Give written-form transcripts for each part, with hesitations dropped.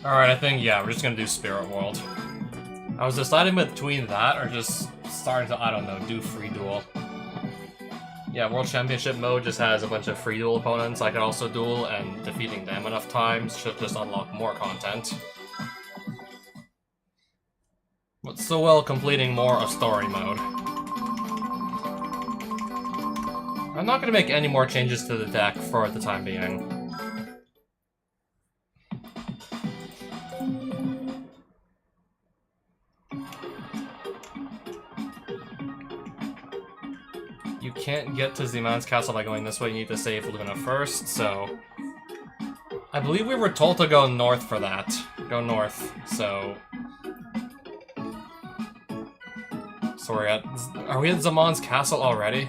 Alright, I think, yeah, we're just gonna do Spirit World. I was deciding between that or just starting to, I don't know, do Free Duel. Yeah, World Championship mode just has a bunch of Free Duel opponents I can also duel, and defeating them enough times should just unlock more content. But so well completing more of Story Mode. I'm not gonna make any more changes to the deck for the time being. You can't get to Zeman's castle by going this way, you need to save Luna first, so... I believe we were told to go north for that. Go north, so... Sorry, are we at Zeman's castle already?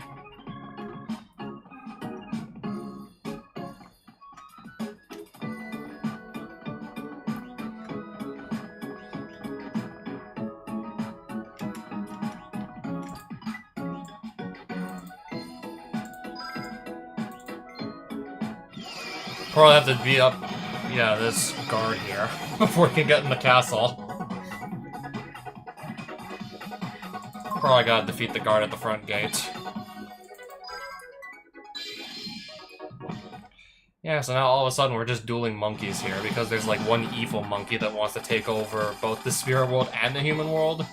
Probably have to beat up, yeah, this guard here before we can get in the castle. Probably gotta defeat the guard at the front gate. Yeah, so now all of a sudden we're just dueling monkeys here because there's like one evil monkey that wants to take over both the spirit world and the human world.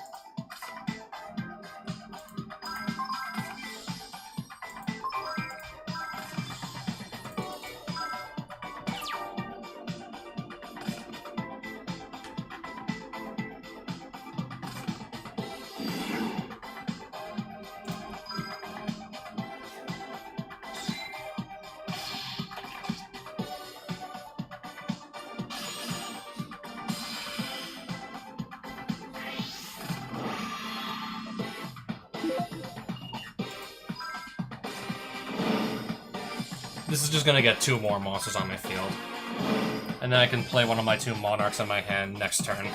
This is just gonna get 2 more monsters on my field. And then I can play one of my 2 monarchs in my hand next turn.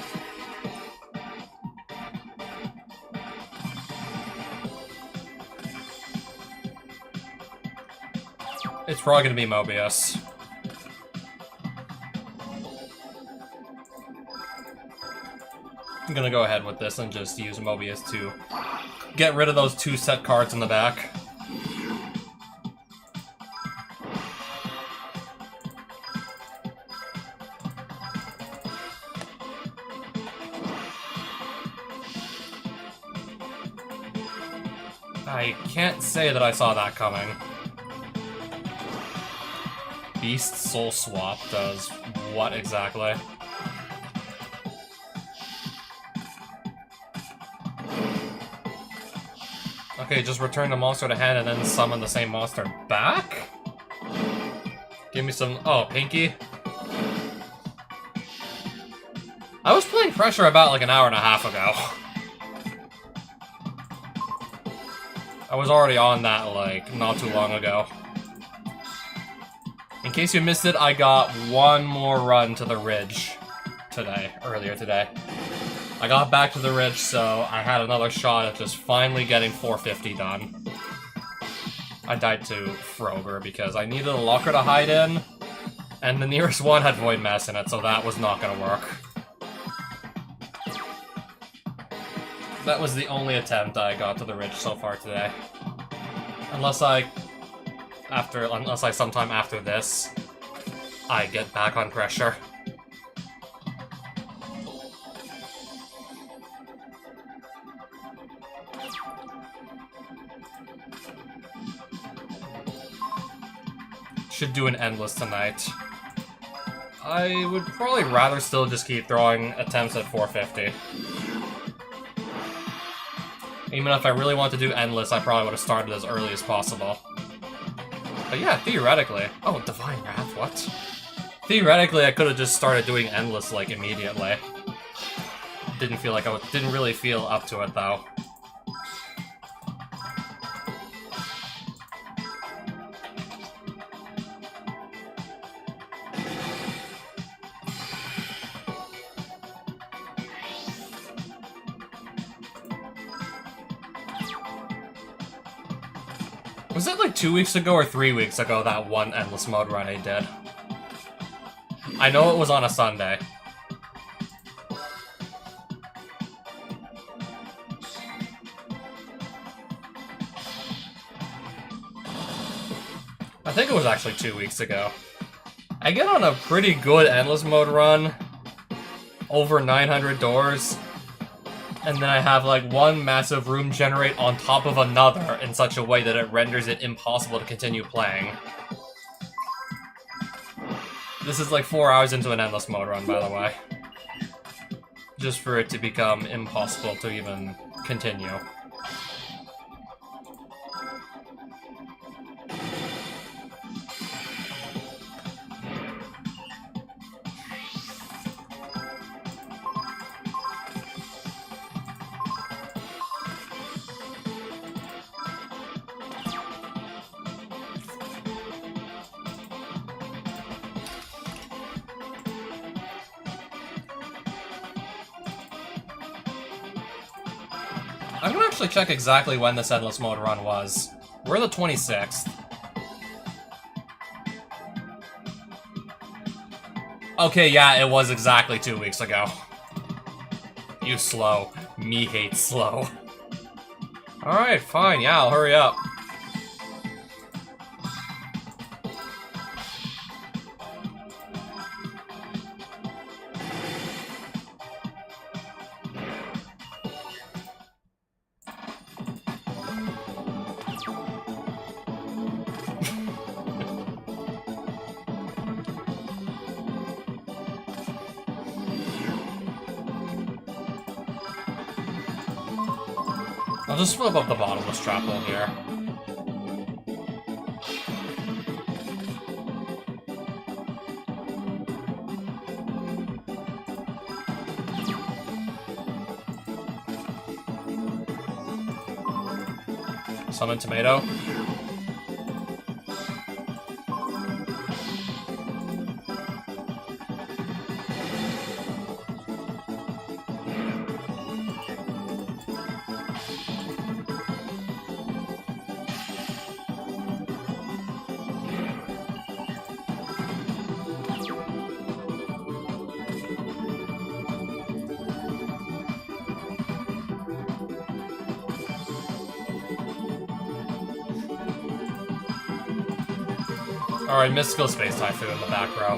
It's probably gonna be Mobius. I'm gonna go ahead with this and just use Mobius to get rid of those 2 set cards in the back. I can't say that I saw that coming. Beast Soul Swap does what exactly? Okay, just return the monster to hand and then summon the same monster back? Give me some... Oh, Pinky? I was playing Pressure about like an hour and a half ago. I was already on that, like, not too long ago. In case you missed it, I got one more run to the Ridge earlier today. I got back to the Ridge, so I had another shot at just finally getting 450 done. I died to Frogger because I needed a locker to hide in, and the nearest one had Void Mass in it, so that was not gonna work. That was the only attempt I got to the Ridge so far today. Unless sometime after this, I get back on Pressure. Should do an Endless tonight. I would probably rather still just keep throwing attempts at 450. Even if I really want to do Endless, I probably would have started as early as possible. But yeah, theoretically... Oh, Divine Wrath, what? Theoretically, I could have just started doing Endless, like, immediately. Didn't really feel up to it, though. Was it like 2 weeks ago or 3 weeks ago that one Endless Mode run I did? I know it was on a Sunday. I think it was actually 2 weeks ago. I get on a pretty good endless mode run, over 900 doors, and then I have like one massive room generate on top of another in such a way that it renders it impossible to continue playing. This is like 4 hours into an endless mode run, by the way. Just for it to become impossible to even continue. I'm gonna actually check exactly when this endless mode run was. We're the 26th. Okay, yeah, it was exactly 2 weeks ago. You slow. Me hate slow. Alright, fine, yeah, I'll hurry up. I'll just flip up the bottomless trap hole here. Summon tomato. Alright, Mystical Space Typhoon in the back row.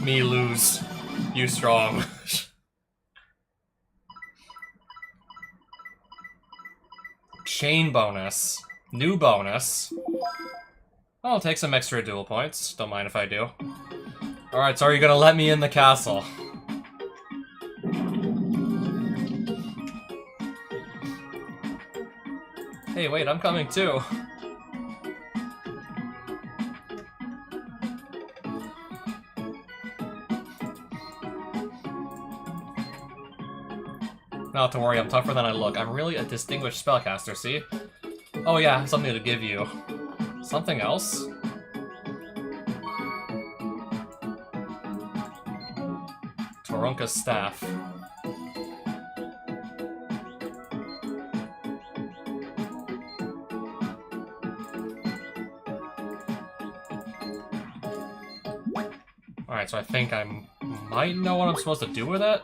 Me lose. You strong. Chain bonus. New bonus. I'll take some extra duel points. Don't mind if I do. Alright, so are you gonna let me in the castle? Hey, wait, I'm coming too. Not to worry, I'm tougher than I look. I'm really a distinguished spellcaster, see? Oh yeah, I have something to give you. Something else? Torunka's staff. Alright, so I think I might know what I'm supposed to do with it?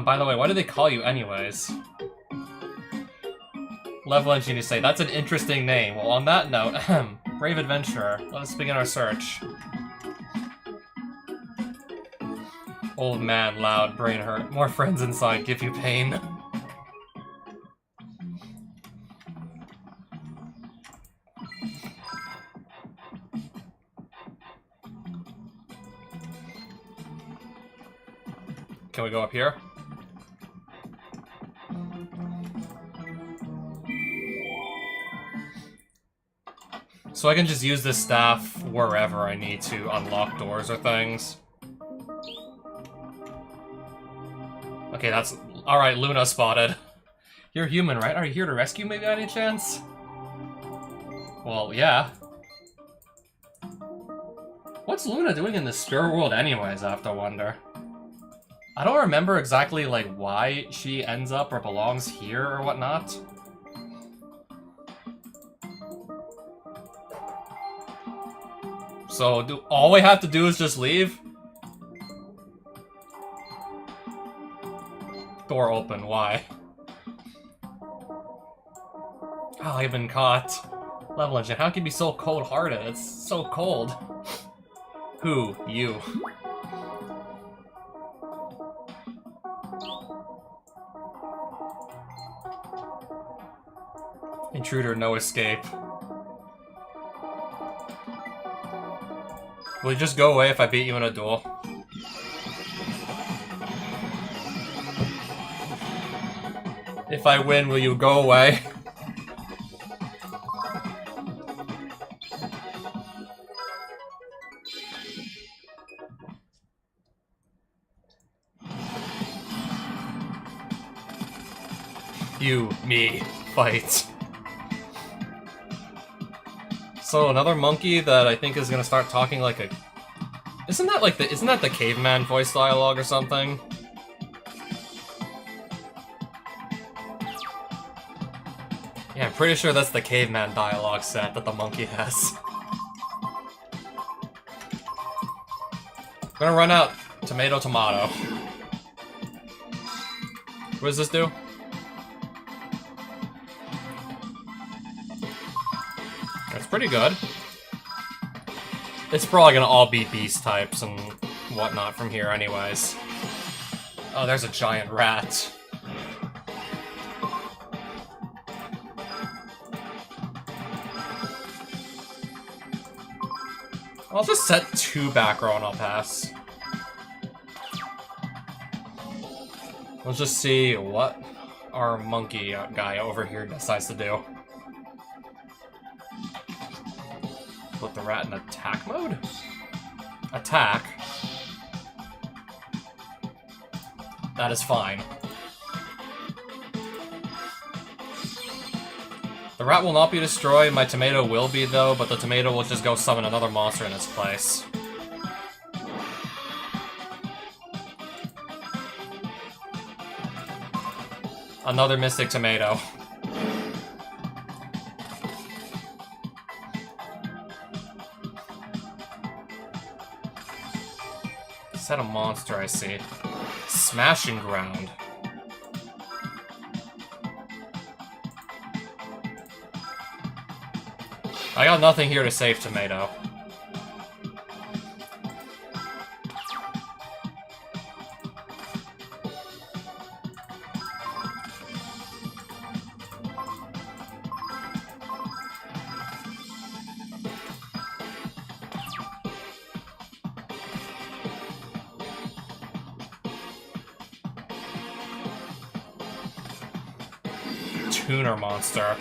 By the way, why do they call you anyways? Level Engineer say, that's an interesting name. Well, on that note, brave adventurer, let us begin our search. Old man, loud, brain hurt. More friends inside give you pain. Can we go up here? So I can just use this staff wherever I need to unlock doors or things. Okay, that's... Alright, Luna spotted. You're human, right? Are you here to rescue me by any chance? Well, yeah. What's Luna doing in the spirit world anyways, I have to wonder. I don't remember exactly, like, why she ends up or belongs here or whatnot. So, all we have to do is just leave? Door open, why? Oh, I've been caught. Level engine, how can you be so cold-hearted? It's so cold. Who? You. Intruder, no escape. Will you just go away if I beat you in a duel? If I win, will you go away? You, me, fight. So another monkey that I think is gonna start talking like a... Isn't that the caveman voice dialogue or something? Yeah, I'm pretty sure that's the caveman dialogue set that the monkey has. I'm gonna run out. Tomato, tomato. What does this do? That's pretty good. It's probably gonna all be beast types and whatnot from here anyways. Oh, there's a giant rat. I'll just set 2 back row and I'll pass. Let's just see what our monkey guy over here decides to do. Put the rat in attack mode? Attack? That is fine. The rat will not be destroyed, my tomato will be though, but the tomato will just go summon another monster in its place. Another Mystic Tomato. Set a monster, I see. Smashing Ground. I got nothing here to save Tomato. Tuner monster.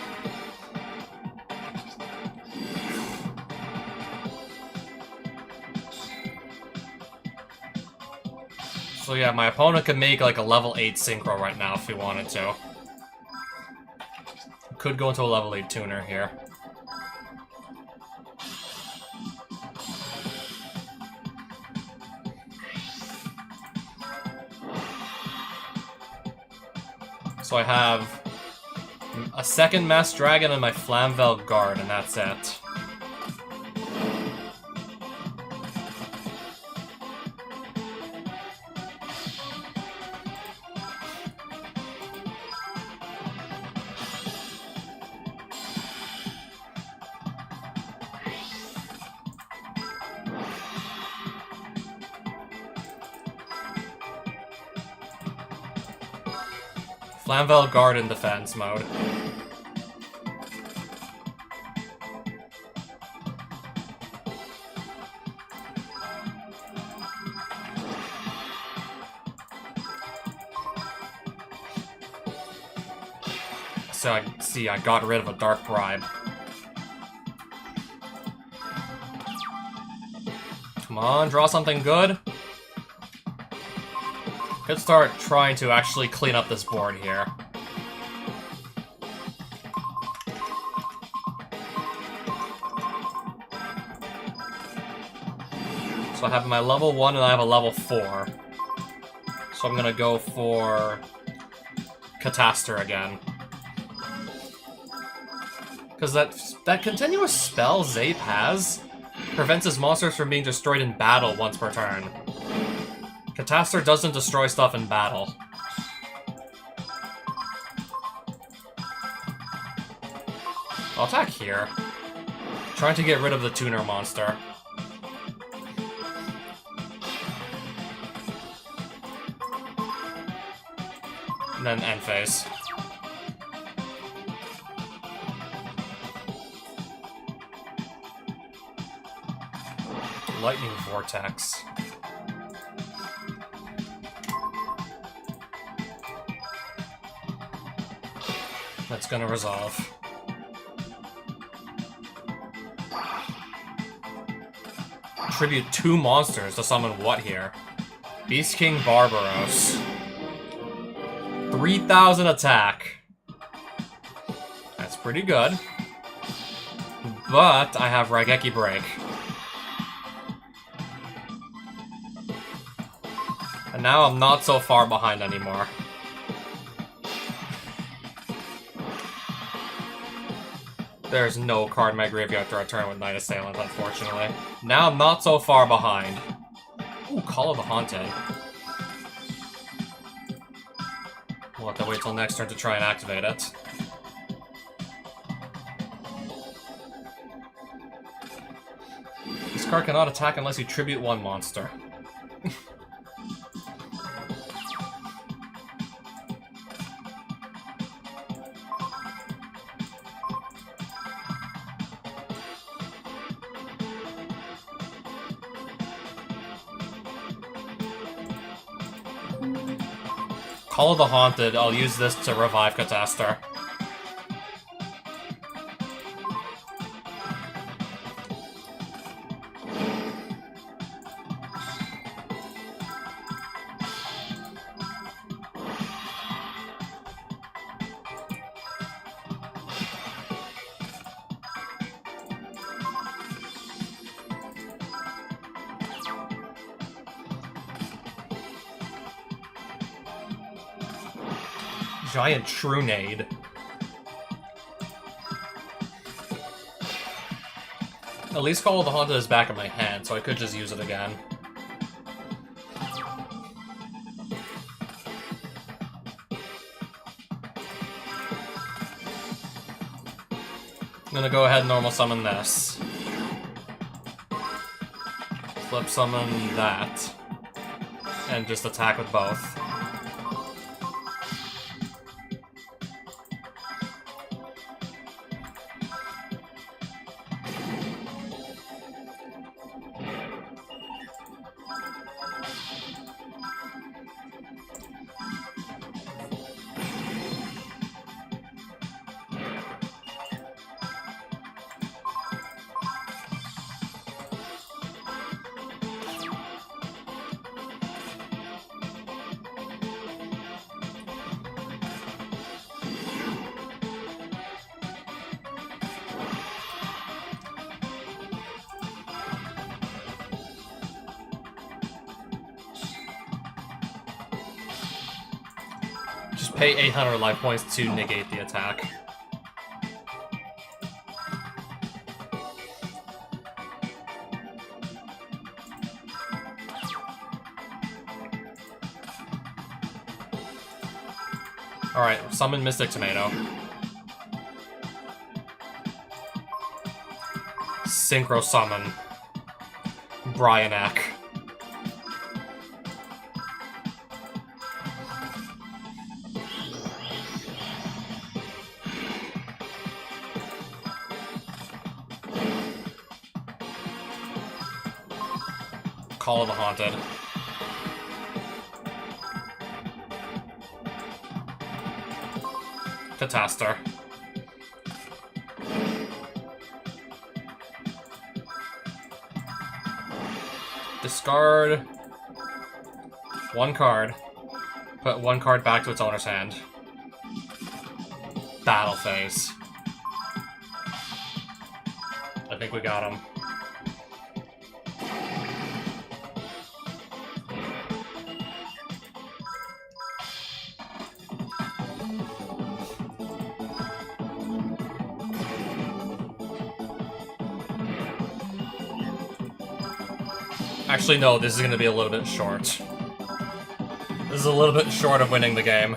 So yeah, my opponent could make like a level 8 synchro right now if he wanted to. Could go into a level 8 tuner here. So I have a second Masked Dragon and my Flamvel Guard, and that's it. Flamvel Guard in defense mode. So I got rid of a Dark Bribe. Come on, draw something good. Could start trying to actually clean up this board here. So I have my level 1 and I have a level 4. So I'm gonna go for Catastor again. Because that continuous spell Zape has prevents his monsters from being destroyed in battle once per turn. Catastor doesn't destroy stuff in battle. I'll attack here. Trying to get rid of the tuner monster. And then end phase. Lightning Vortex. That's gonna resolve. Tribute 2 monsters to summon what here? Beast King Barbaros. 3,000 attack. That's pretty good. But I have Raigeki Break. And now I'm not so far behind anymore. There's no card in my graveyard to return with Night Assailant, unfortunately. Now I'm not so far behind. Ooh, Call of the Haunted. We'll have to wait till next turn to try and activate it. This card cannot attack unless you tribute 1 monster. Call of the Haunted, I'll use this to revive Catastor. Giant Trunade. At least Call of the Haunted is back in my hand, so I could just use it again. I'm gonna go ahead and normal summon this. Flip summon that. And just attack with both. Just pay 800 life points to negate the attack. Alright, summon Mystic Tomato. Synchro summon Bryanak. Call of the Haunted. Catastor. Discard 1 card. Put 1 card back to its owner's hand. Battle phase. I think we got him. Actually, no, this is gonna be a little bit short. This is a little bit short of winning the game.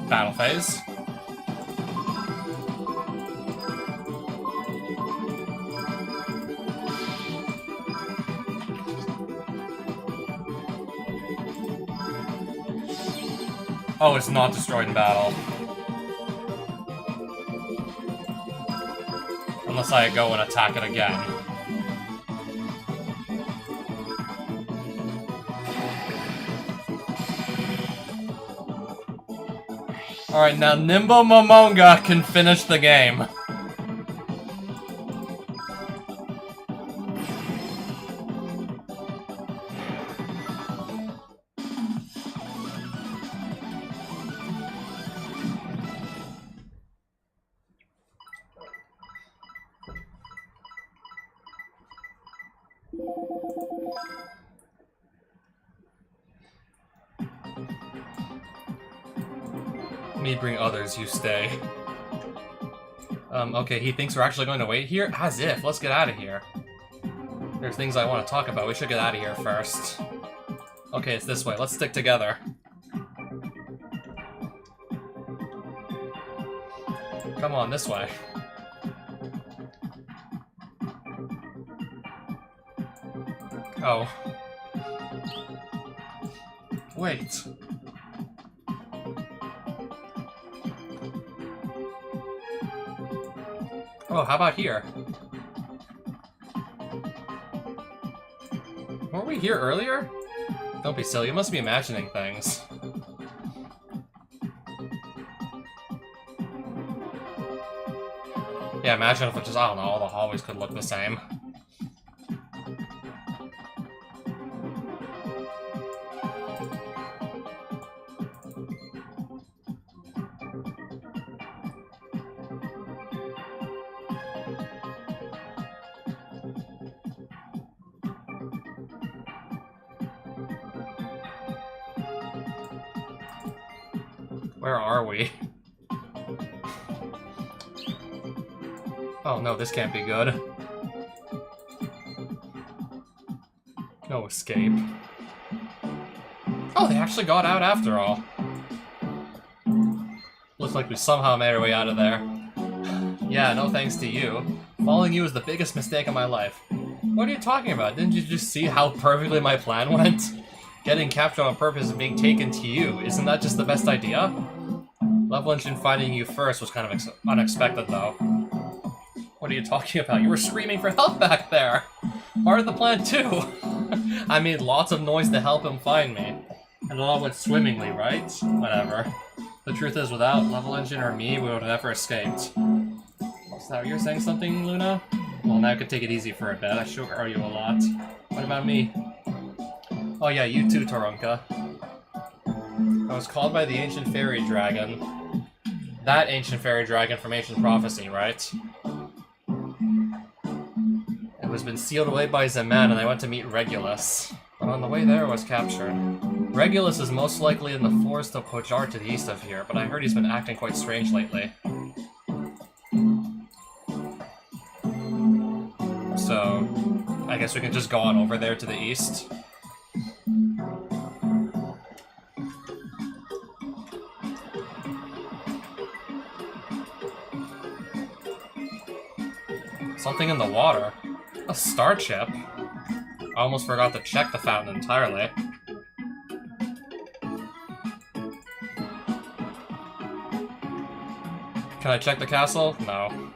Battle phase. Oh, it's not destroyed in battle. Unless I go and attack it again. Alright, now Nimbo Momonga can finish the game. Me bring others, you stay. Okay, he thinks we're actually going to wait here? As if. Let's get out of here. There's things I want to talk about. We should get out of here first. Okay, it's this way. Let's stick together. Come on, this way. Oh. Wait. Oh, how about here? Weren't we here earlier? Don't be silly, you must be imagining things. Yeah, imagine if it just, I don't know, all the hallways could look the same. Where are we? Oh no, this can't be good. No escape. Oh, they actually got out after all. Looks like we somehow made our way out of there. Yeah, no thanks to you. Following you was the biggest mistake of my life. What are you talking about? Didn't you just see how perfectly my plan went? Getting captured on purpose and being taken to you, isn't that just the best idea? Level Engine finding you first was kind of unexpected, though. What are you talking about? You were screaming for help back there! Part of the plan, too! I made lots of noise to help him find me. And it all went swimmingly, right? Whatever. The truth is, without Level Engine or me, we would have never escaped. So you're saying something, Luna? Well, now I could take it easy for a bit. I sure owe you a lot. What about me? Oh yeah, you too, Torunka. I was called by the ancient fairy dragon. That ancient fairy dragon from Ancient Prophecy, right? It was been sealed away by Zeman, and I went to meet Regulus. But on the way there, I was captured. Regulus is most likely in the forest of Pojar to the east of here, but I heard he's been acting quite strange lately. So, I guess we can just go on over there to the east. Something in the water. A star chip? I almost forgot to check the fountain entirely. Can I check the castle? No.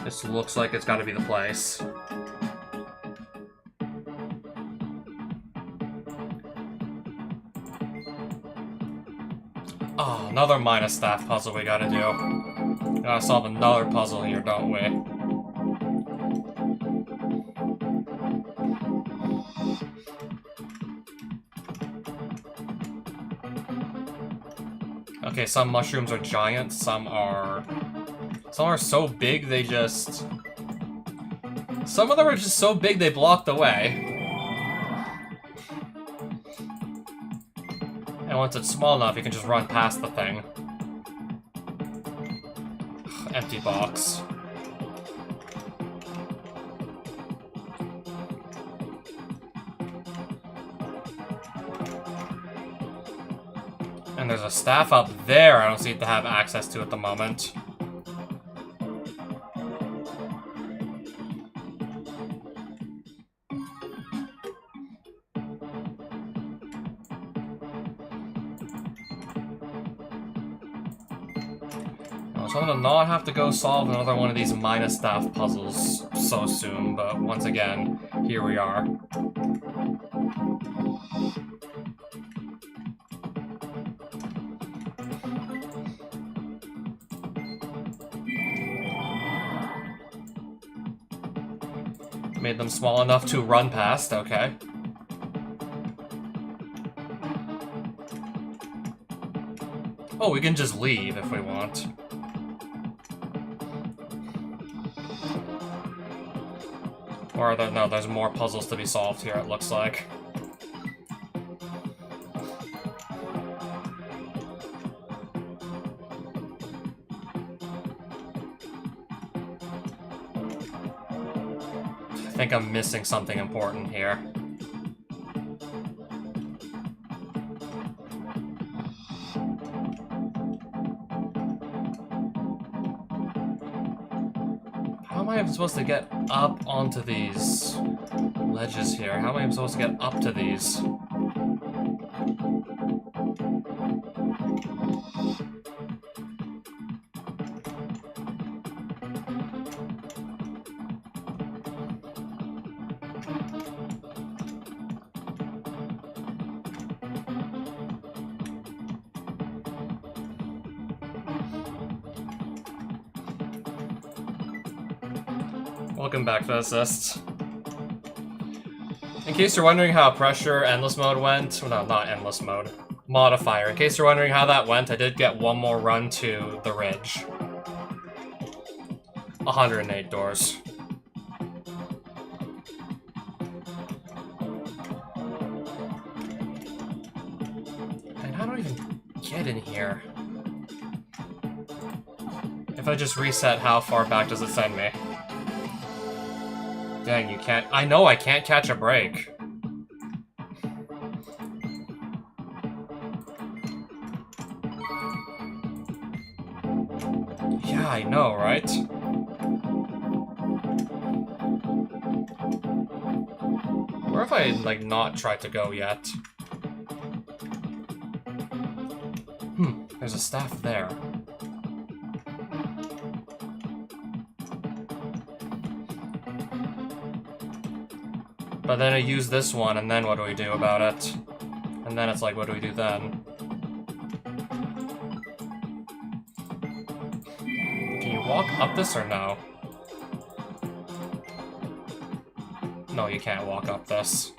This looks like it's gotta be the place. Oh, another minus staff puzzle we gotta do. Gotta solve another puzzle here, don't we? Okay, some mushrooms are giant, some are so big they just... Some of them are just so big they block the way. And once it's small enough, you can just run past the thing. Empty box. And there's a staff up there I don't seem to have access to at the moment. So I'm gonna not have to go solve another one of these minus staff puzzles so soon, but once again, here we are. Made them small enough to run past, okay. Oh, we can just leave if we want. Or are there, no, there's more puzzles to be solved here, it looks like. I think I'm missing something important here. How am I supposed to get up onto these ledges here? How am I supposed to get up to these? Welcome back, physicists. In case you're wondering how pressure endless mode went, well, no, not endless mode, modifier. In case you're wondering how that went, I did get one more run to the ridge. 108 doors. And how do I even get in here? If I just reset, how far back does it send me? Dang, you can't... I know I can't catch a break. Yeah, I know, right? Where have I, like, not tried to go yet? There's a staff there. But then I use this one, and then what do we do about it? And then it's like, what do we do then? Can you walk up this or no? No, you can't walk up this.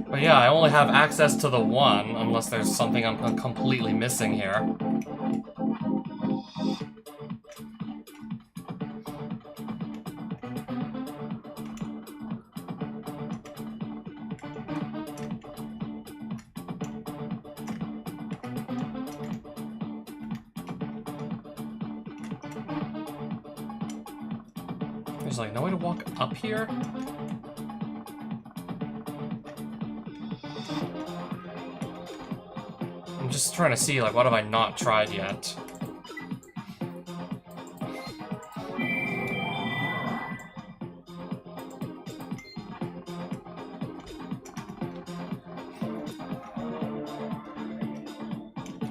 But yeah, I only have access to the one, unless there's something I'm completely missing here. There's like no way to walk up here? I'm just trying to see, like, what have I not tried yet?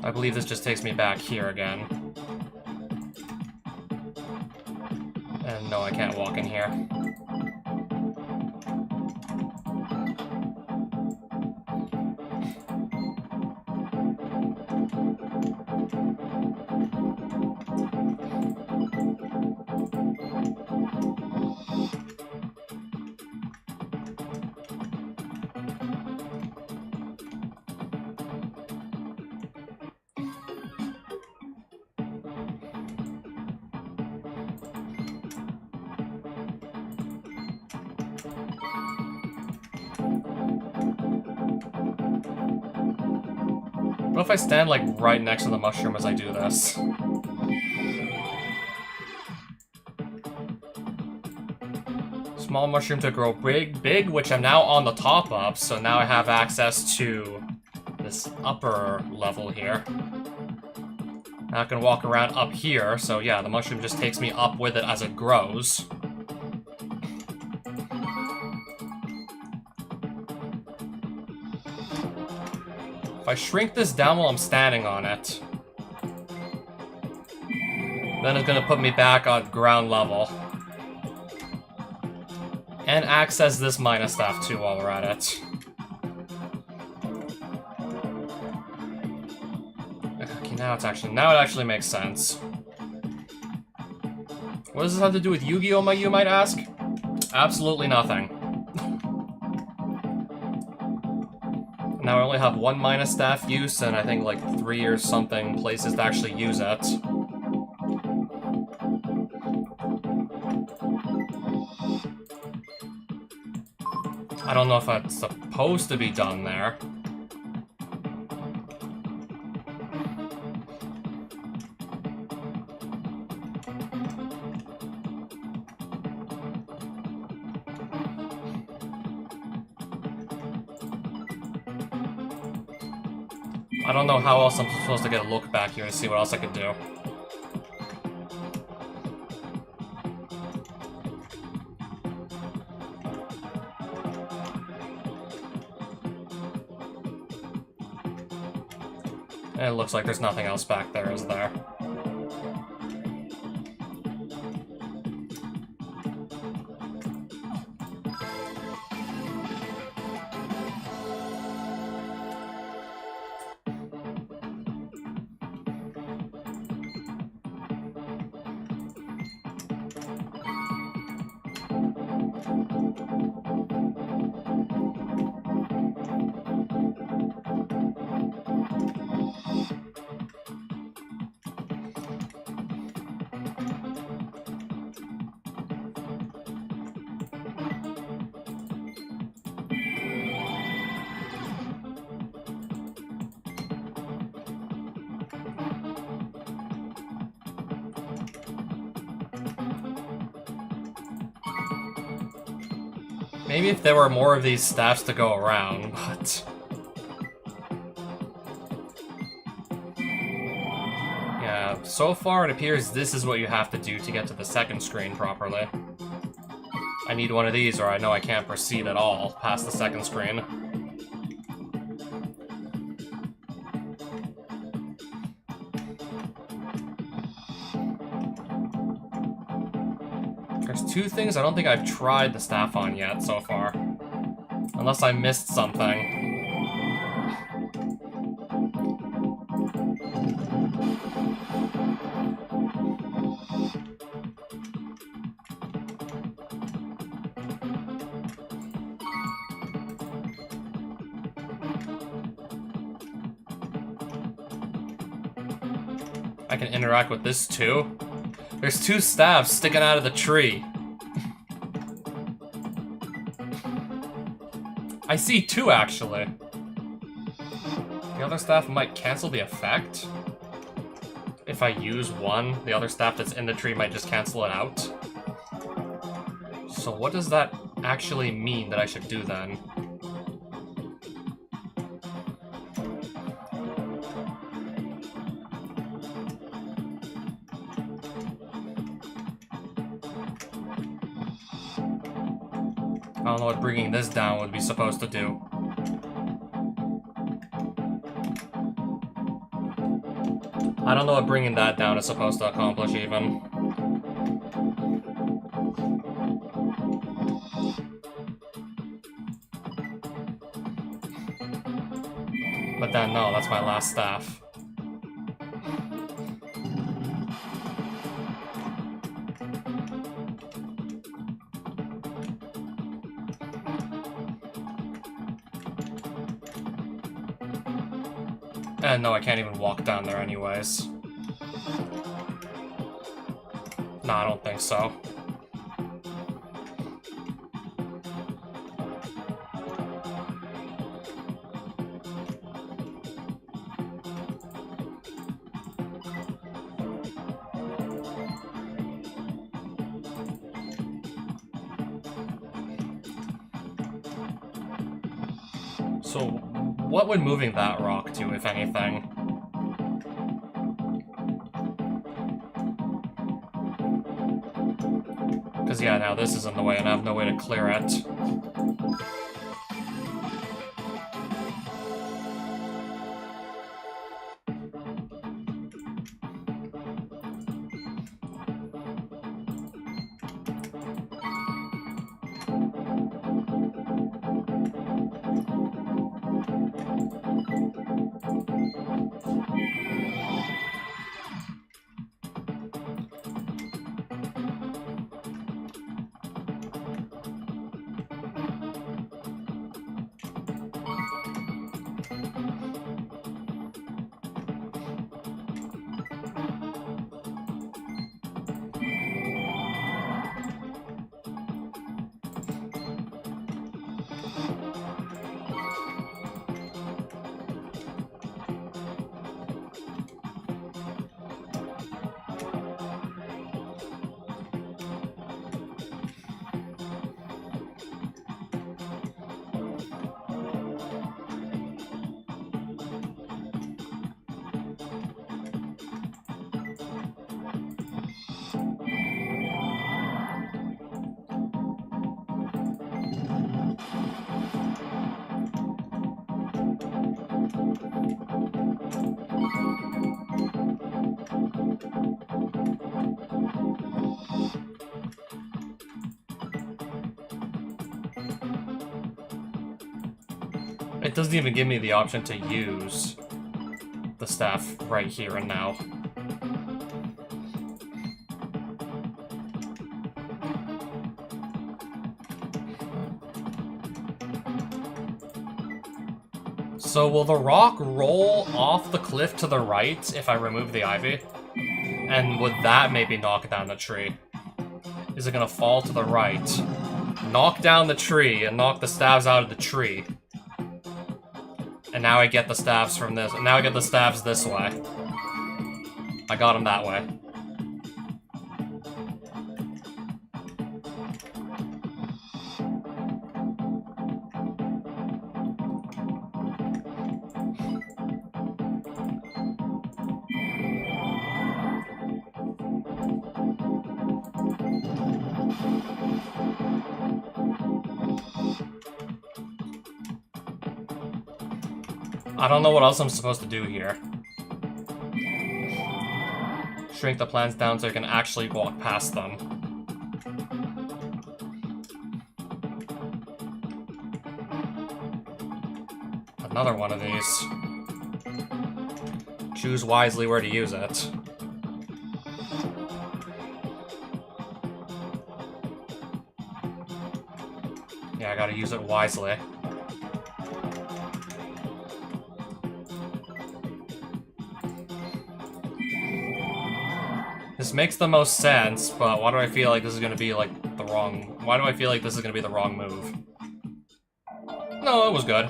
I believe this just takes me back here again. And no, I can't walk in here. What if I stand, like, right next to the mushroom as I do this? Small mushroom to grow big, which I'm now on the top of, so now I have access to this upper level here. Now I can walk around up here, so yeah, the mushroom just takes me up with it as it grows. If I shrink this down while I'm standing on it, then it's gonna put me back on ground level. And access this minus staff too while we're at it. Okay, now it actually makes sense. What does this have to do with Yu-Gi-Oh, you might ask? Absolutely nothing. Now I only have one minus staff use, and I think like 3 or something places to actually use it. I don't know if that's supposed to be done there. I don't know how else I'm supposed to get a look back here to see what else I can do. And it looks like there's nothing else back there, is there? Maybe if there were more of these staffs to go around, but... yeah, so far it appears this is what you have to do to get to the second screen properly. I need one of these or I know I can't proceed at all past the second screen. There's two things I don't think I've tried the staff on yet so far. Unless I missed something. I can interact with this too. There's two staffs sticking out of the tree. I see two, actually. The other staff might cancel the effect. If I use one, the other staff that's in the tree might just cancel it out. So what does that actually mean that I should do then? I don't know what bringing this down would be supposed to do. I don't know what bringing that down is supposed to accomplish, even. But then, no, that's my last staff. And no, I can't even walk down there anyways. No, I don't think so. So, what would moving that rock do, if anything? Because, yeah, now this is in the way, and I have no way to clear it. It doesn't even give me the option to use the staff right here and now. So will the rock roll off the cliff to the right if I remove the ivy? And would that maybe knock down the tree? Is it gonna fall to the right, knock down the tree, and knock the staves out of the tree? And now I get the staves from this, and now I get the staves this way. I got them that way. I don't know what else I'm supposed to do here. Shrink the plants down so I can actually walk past them. Another one of these. Choose wisely where to use it. Yeah, I gotta use it wisely. This makes the most sense, but why do I feel like this is gonna be, like, the wrong... Why do I feel like this is gonna be the wrong move? No, it was good.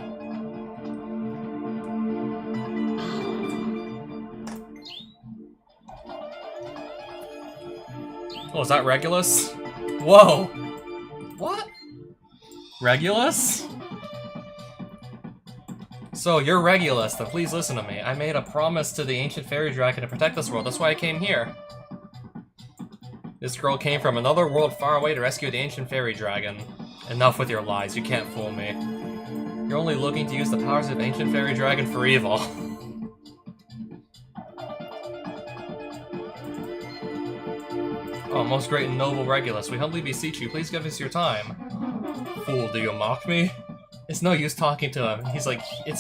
Oh, is that Regulus? Whoa! Regulus? So, you're Regulus, then please listen to me. I made a promise to the ancient fairy dragon to protect this world, that's why I came here. This girl came from another world far away to rescue the ancient fairy dragon. Enough with your lies, you can't fool me. You're only looking to use the powers of ancient fairy dragon for evil. Oh, most great and noble Regulus, we humbly beseech you, please give us your time. Fool, do you mock me? It's no use talking to him. It's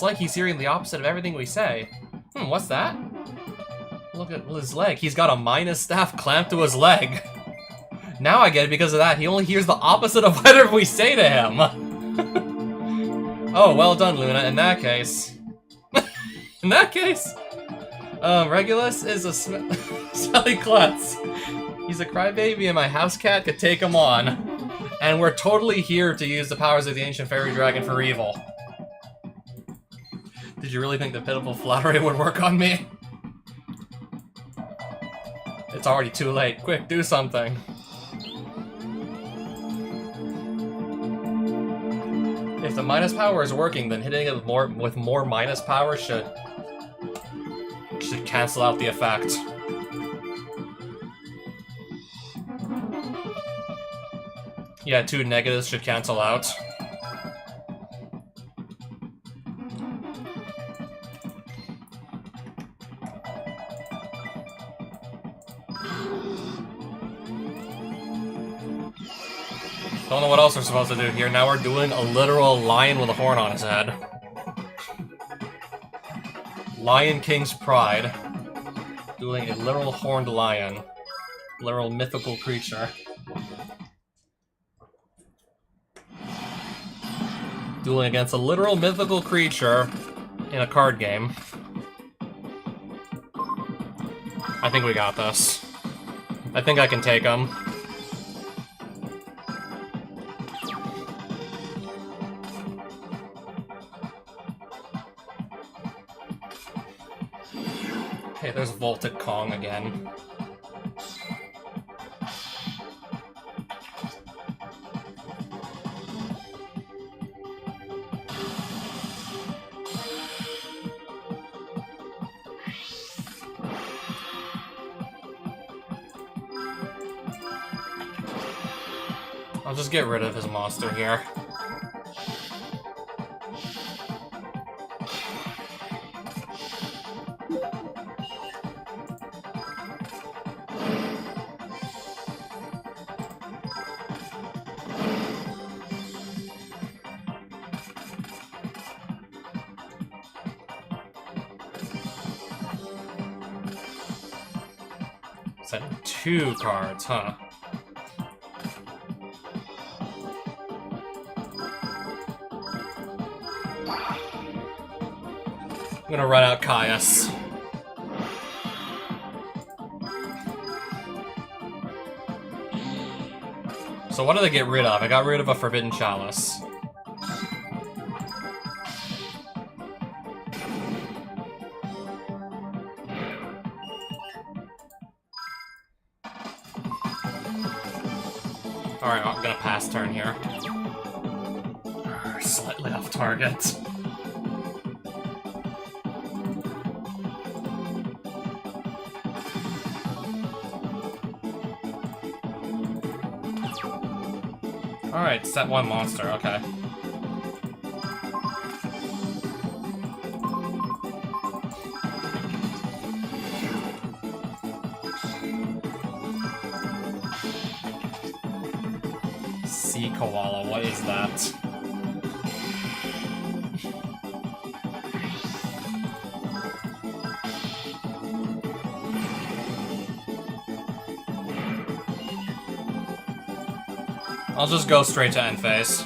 like he's hearing the opposite of everything we say. What's that? Look at his leg. He's got a minus staff clamped to his leg. Now I get it because of that. He only hears the opposite of whatever we say to him. Oh, well done, Luna. In that case... Regulus is a smelly klutz. He's a crybaby and my house cat could take him on. And we're totally here to use the powers of the ancient fairy dragon for evil. Did you really think the pitiful flattery would work on me? It's already too late. Quick, do something. If the minus power is working, then hitting it with more minus power should cancel out the effect. Yeah, 2 negatives should cancel out. Don't know what else we're supposed to do here. Now we're doing a literal lion with a horn on his head. Lion King's Pride. Doing a literal horned lion. Literal mythical creature. Dueling against a literal mythical creature in a card game. I think we got this. I think I can take him. Okay, there's Voltic Kong again. I'll just get rid of his monster here. Set 2 cards, huh? I'm gonna run out Caius. So what did I get rid of? I got rid of a Forbidden Chalice. Alright, I'm gonna pass turn here. Slightly off target. Alright, set 1 monster, okay. Sea Koala, what is that? I'll just go straight to end phase.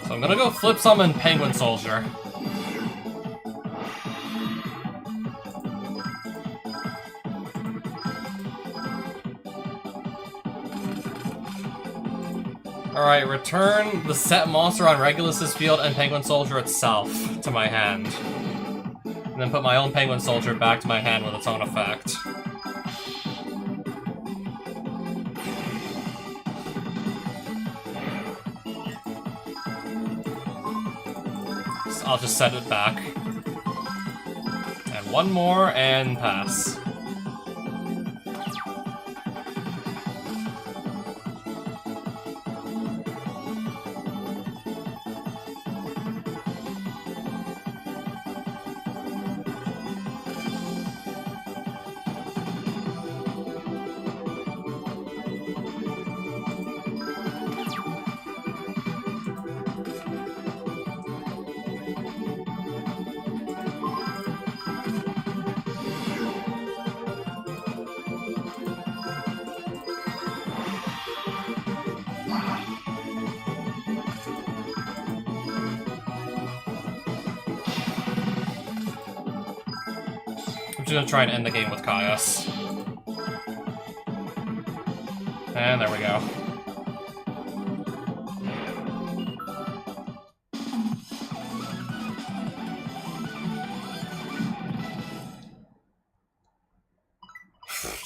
So I'm gonna go flip summon Penguin Soldier. Alright, return the set monster on Regulus's field and Penguin Soldier itself to my hand. And then put my own Penguin Soldier back to my hand with its own effect. So I'll just set it back. And one more, and pass. I'm just gonna try and end the game with Caius. And there we go.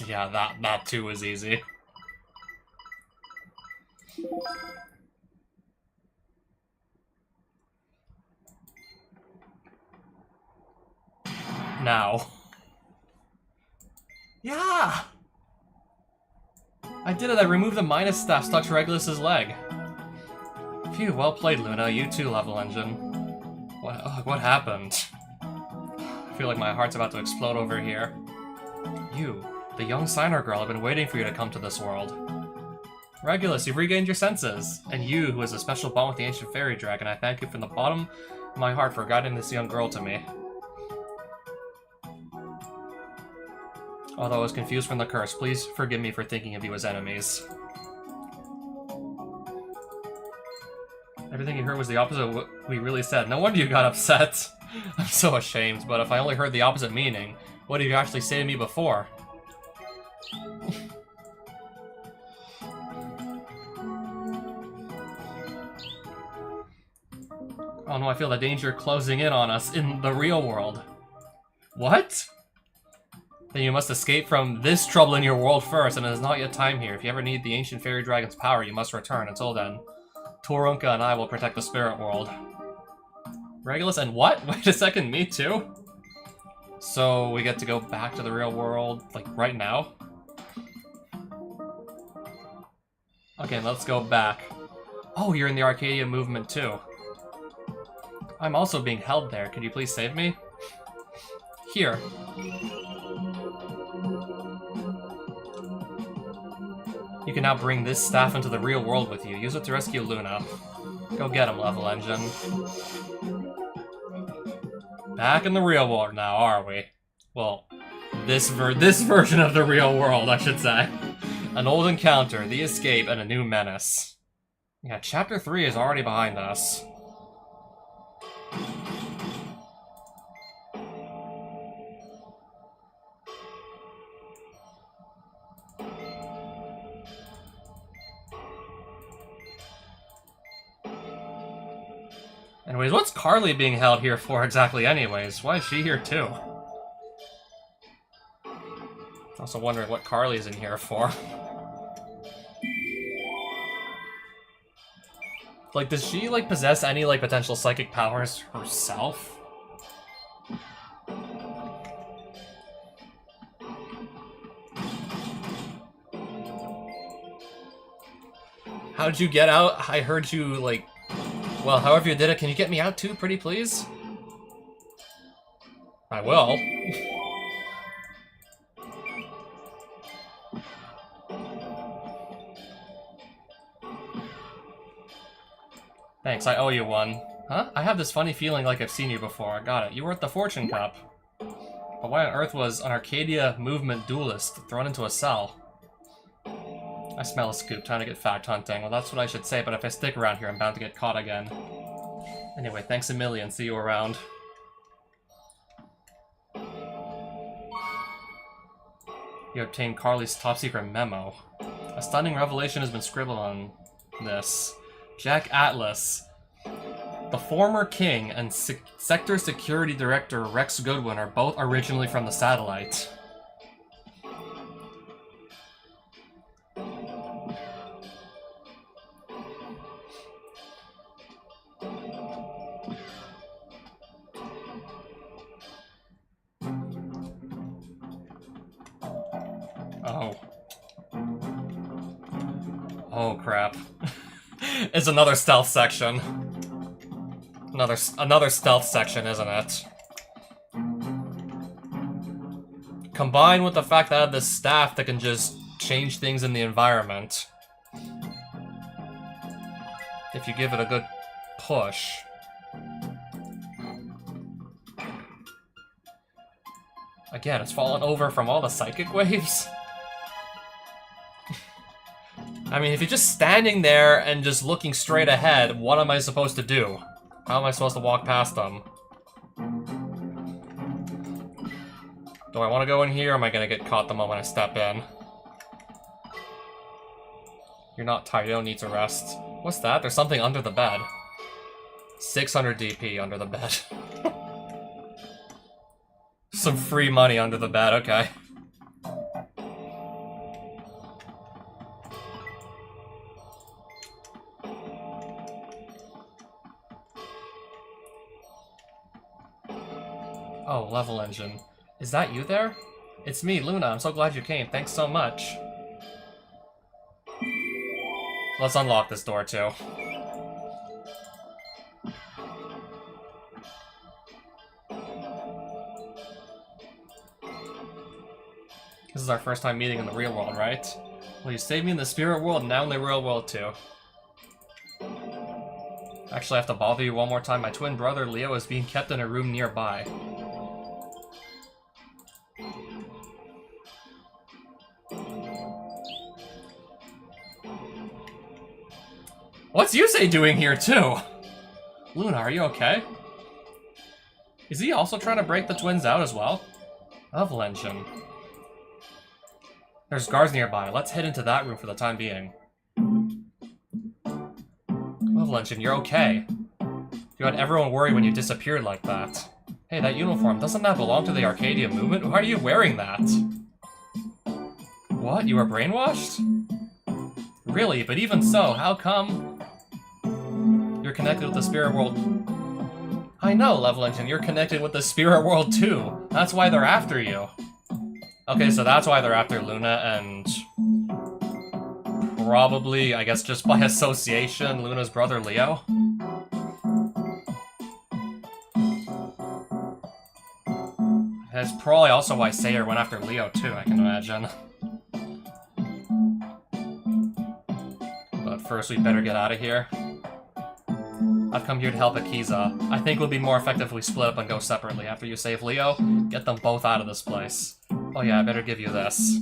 Yeah, that too was easy. Now. Yeah! I did it, I removed the minus staff stuck to Regulus's leg. Phew, well played, Luna. You too, Level Engine. What happened? I feel like my heart's about to explode over here. You, the young signer girl, I've been waiting for you to come to this world. Regulus, you've regained your senses. And you, who has a special bond with the ancient fairy dragon, I thank you from the bottom of my heart for guiding this young girl to me. Although I was confused from the curse, please forgive me for thinking of you as enemies. Everything you heard was the opposite of what we really said. No wonder you got upset. I'm so ashamed, but if I only heard the opposite meaning, what did you actually say to me before? Oh no, I feel the danger closing in on us in the real world. What? Then you must escape from this trouble in your world first, and it is not yet time here. If you ever need the ancient fairy dragon's power, you must return. Until then, Torunka and I will protect the spirit world. Regulus and what? Wait a second, me too? So we get to go back to the real world, like, right now? Okay, let's go back. Oh, you're in the Arcadia movement too. I'm also being held there. Could you please save me? Here. You can now bring this staff into the real world with you. Use it to rescue Luna. Go get him, Level Engine. Back in the real world now, are we? Well, this version of the real world, I should say. An old encounter, the escape, and a new menace. Yeah, Chapter 3 is already behind us. Anyways, what's Carly being held here for exactly anyways? Why is she here too? Also wondering what Carly's in here for. Like, does she, like, possess any, like, potential psychic powers herself? How'd you get out? I heard you, like... Well, however you did it, can you get me out too, pretty please? I will. Thanks, I owe you one. Huh? I have this funny feeling like I've seen you before. Got it. You were at the Fortune Cup. But why on earth was an Arcadia movement duelist thrown into a cell? I smell a scoop. Time to get fact hunting. Well, that's what I should say, but if I stick around here, I'm bound to get caught again. Anyway, thanks a million. See you around. You obtained Carly's top-secret memo. A stunning revelation has been scribbled on this. Jack Atlas. The former king and sector security director Rex Goodwin are both originally from the satellite. Oh. Oh crap. It's another stealth section. Another stealth section, isn't it? Combined with the fact that I have this staff that can just change things in the environment. If you give it a good push. Again, it's fallen over from all the psychic waves. I mean, if you're just standing there and just looking straight ahead, what am I supposed to do? How am I supposed to walk past them? Do I want to go in here, or am I going to get caught the moment I step in? You're not tired, you don't need to rest. What's that? There's something under the bed. 600 DP under the bed. Some free money under the bed, okay. Oh, level engine. Is that you there? It's me, Luna. I'm so glad you came. Thanks so much. Let's unlock this door, too. This is our first time meeting in the real world, right? Well, you saved me in the spirit world, and now in the real world, too. Actually, I have to bother you one more time. My twin brother, Leo, is being kept in a room nearby. What's Yusei doing here, too? Luna, are you okay? Is he also trying to break the twins out as well? Level engine. There's guards nearby. Let's head into that room for the time being. Level engine, you're okay. You had everyone worried when you disappeared like that. Hey, that uniform, doesn't that belong to the Arcadia movement? Why are you wearing that? What? You were brainwashed? Really? But even so, how come? You're connected with the spirit world. I know, Level Engine, you're connected with the spirit world too. That's why they're after you. Okay, so that's why they're after Luna, and probably, I guess just by association, Luna's brother Leo. That's probably also why Sayer went after Leo too, I can imagine. But first we better get out of here. I've come here to help Akiza. I think it would be more effective if we split up and go separately. After you save Leo, get them both out of this place. Oh yeah, I better give you this.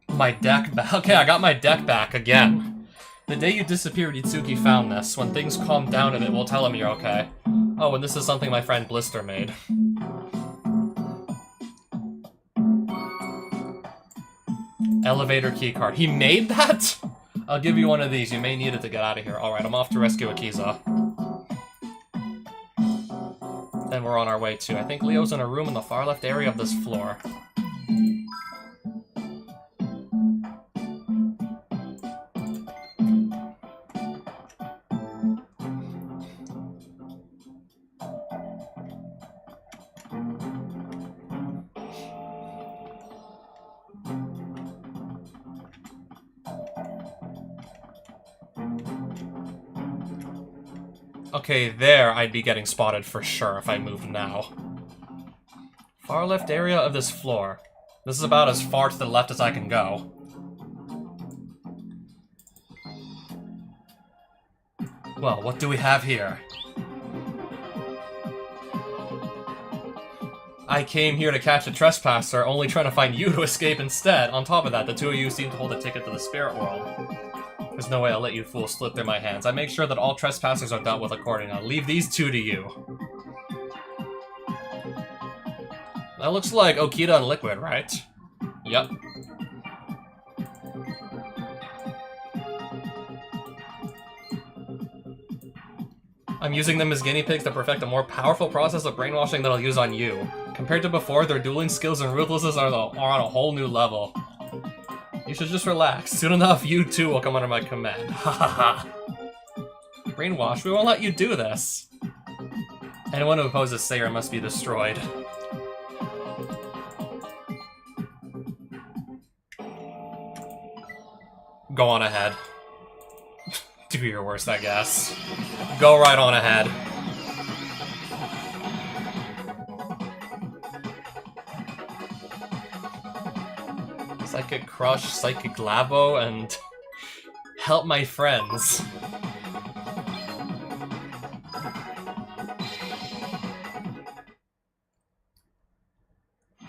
My deck back. Okay, I got my deck back again. The day you disappeared, Itsuki found this. When things calm down a bit, we'll tell him you're okay. Oh, and this is something my friend Blister made. Elevator keycard. He made that? I'll give you one of these. You may need it to get out of here. Alright, I'm off to rescue Akiza. Then we're on our way too. I think Leo's in a room in the far left area of this floor. Okay, there I'd be getting spotted for sure if I moved now. Far left area of this floor. This is about as far to the left as I can go. Well, what do we have here? I came here to catch a trespasser, only trying to find you to escape instead. On top of that, the two of you seem to hold a ticket to the spirit world. There's no way I'll let you fools slip through my hands. I make sure that all trespassers are dealt with accordingly. I'll leave these two to you. That looks like Okita and Liquid, right? Yep. I'm using them as guinea pigs to perfect a more powerful process of brainwashing that I'll use on you. Compared to before, their dueling skills and ruthlessness are on a whole new level. You should just relax. Soon enough, you too will come under my command. Ha ha ha. Brainwash, we won't let you do this. Anyone who opposes Sayer must be destroyed. Go on ahead. Do your worst, I guess. Go right on ahead. Psychic Crush, Psychic Labo, and help my friends.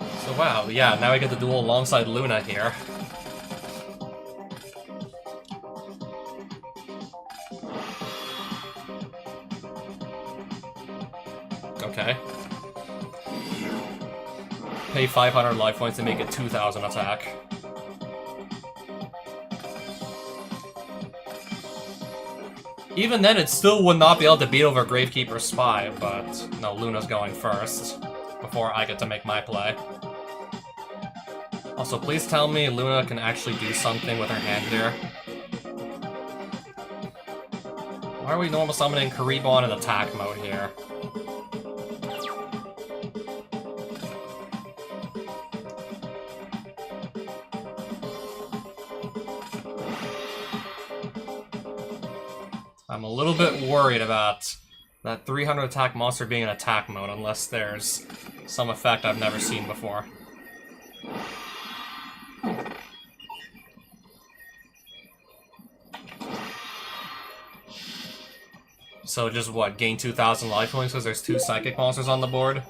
So wow, yeah, now I get to duel alongside Luna here. Okay. Pay 500 life points to make it 2,000 attack. Even then, it still would not be able to beat over Gravekeeper's Spy, but no, Luna's going first, before I get to make my play. Also, please tell me Luna can actually do something with her hand here. Why are we normal summoning Karibon in attack mode here? I'm a little bit worried about that 300 attack monster being in attack mode, unless there's some effect I've never seen before. So just what, gain 2,000 life points because there's 2 psychic monsters on the board?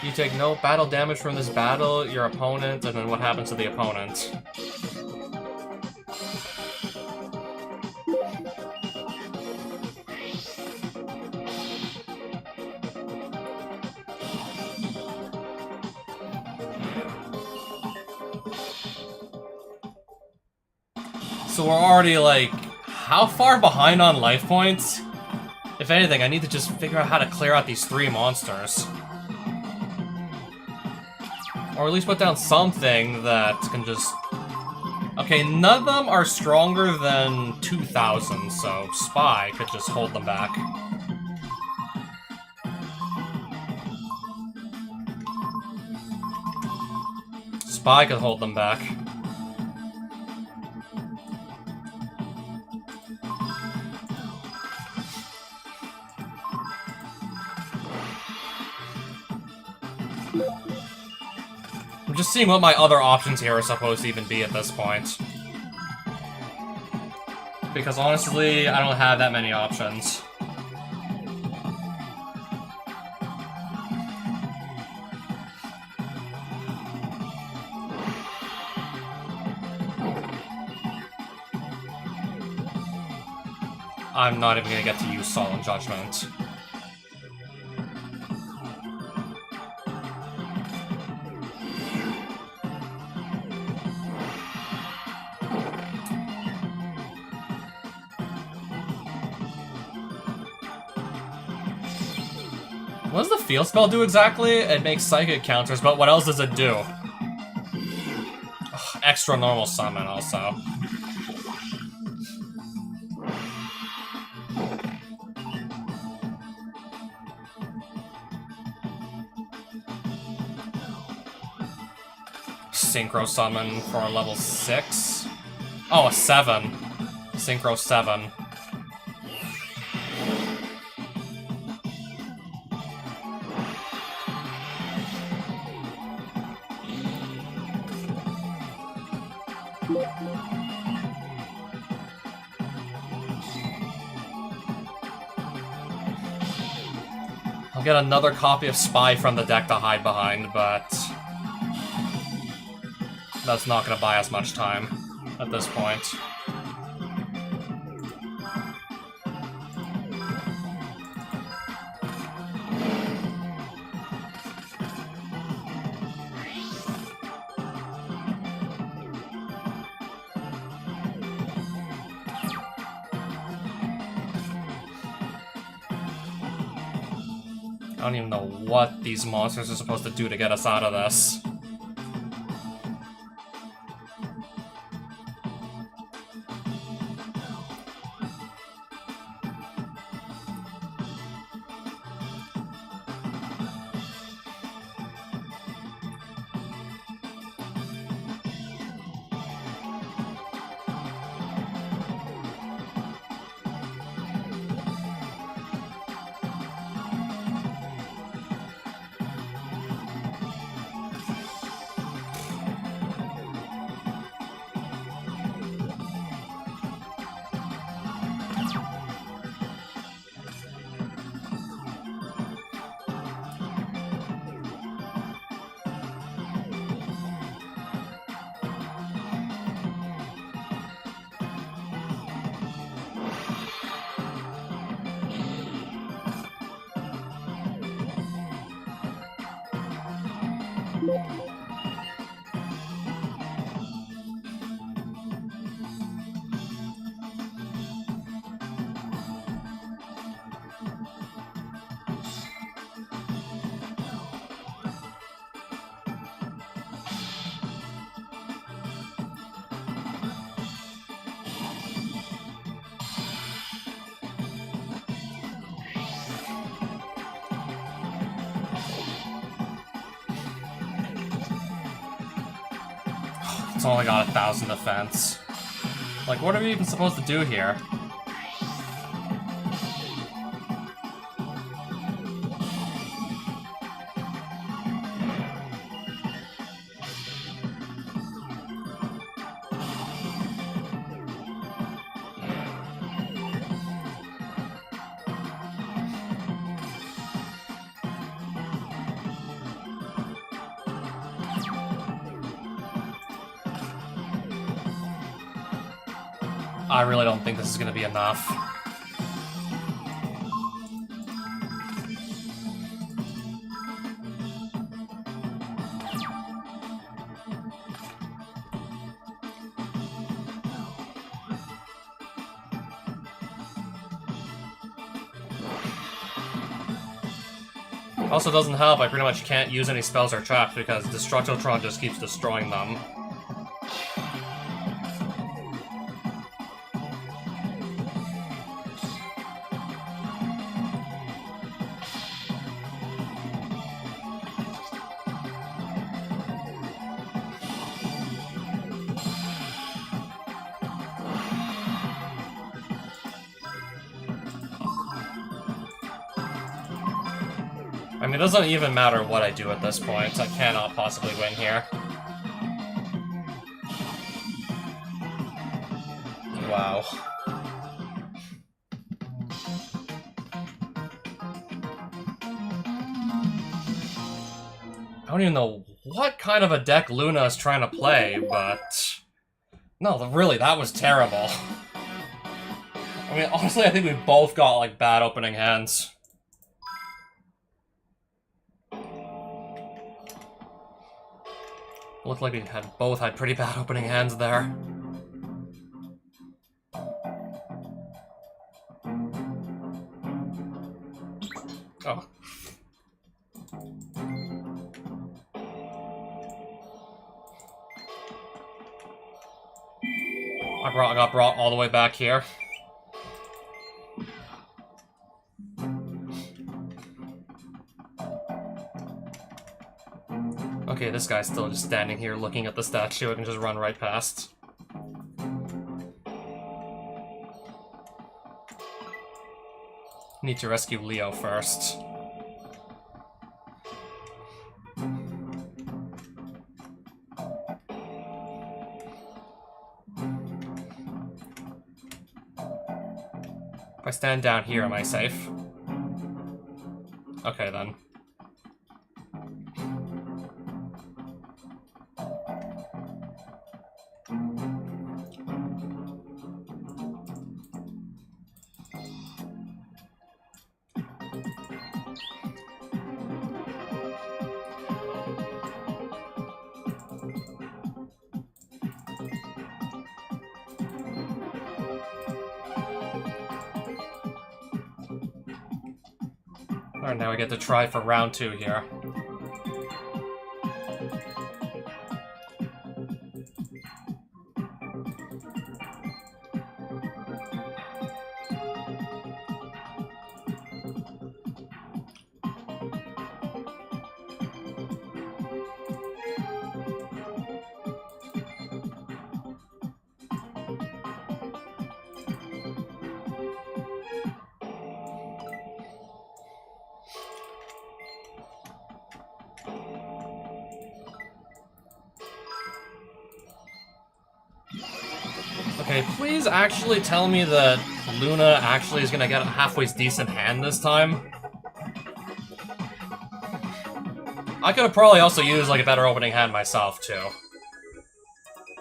You take no battle damage from this battle, your opponent, and then what happens to the opponent? So we're already, like, how far behind on life points? If anything, I need to just figure out how to clear out these 3 monsters. Or at least put down something that can just... Okay, none of them are stronger than 2,000, so Spy could just hold them back. Spy could hold them back. I'm just seeing what my other options here are supposed to even be at this point. Because honestly, I don't have that many options. I'm not even gonna get to use Solemn Judgment. What does the field spell do exactly? It makes psychic counters, but what else does it do? Ugh, extra normal summon also. Synchro summon for a level 6? Oh, a 7. Synchro 7. I'll get another copy of Spy from the deck to hide behind, but that's not gonna buy us much time at this point. I don't even know what these monsters are supposed to do to get us out of this. It's only got 1,000 defense. Like, what are we even supposed to do here? I really don't think this is going to be enough. Also doesn't help, I pretty much can't use any spells or traps because Destructotron just keeps destroying them. I mean, it doesn't even matter what I do at this point. I cannot possibly win here. Wow. I don't even know what kind of a deck Luna is trying to play, but... No, really, that was terrible. I mean, honestly, I think we both got, like, bad opening hands. Looked like we both had pretty bad opening hands there. Oh. I got brought all the way back here. Okay, this guy's still just standing here looking at the statue. I can just run right past. Need to rescue Leo first. If I stand down here, am I safe? Okay, then. Alright, now we get to try for round 2 here. Okay, please actually tell me that Luna actually is gonna get a halfway decent hand this time. I could have probably also used like a better opening hand myself too.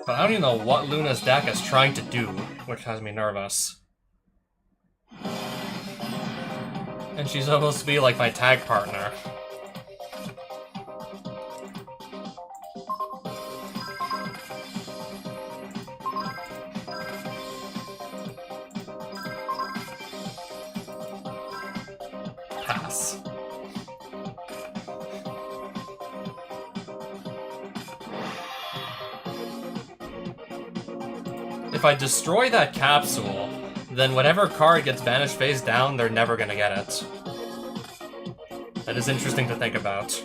But I don't even know what Luna's deck is trying to do, which has me nervous. And she's supposed to be like my tag partner. Pass. If I destroy that capsule, then whatever card gets banished face down, they're never gonna get it. That is interesting to think about.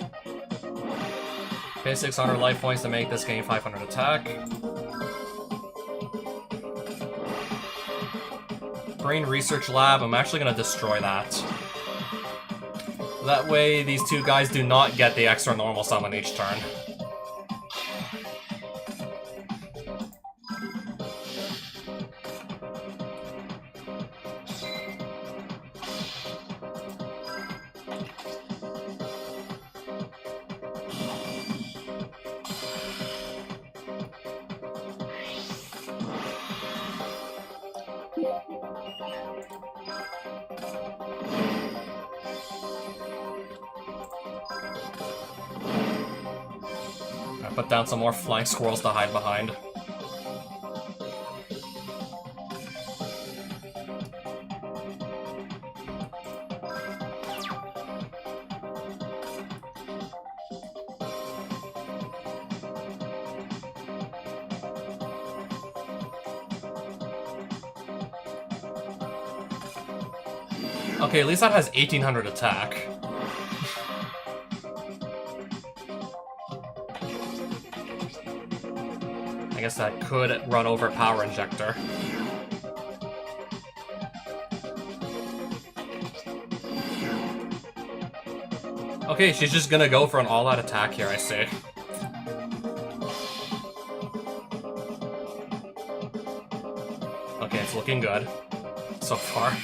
Pay 600 life points to make this game 500 attack. Brain Research Lab, I'm actually gonna destroy that. That way, these two guys do not get the extra normal summon each turn. Put down some more flying squirrels to hide behind. Okay, at least that has 1800 attack. I guess that could run over Power Injector. Okay, she's just gonna go for an all-out attack here, I see. Okay, it's looking good so far.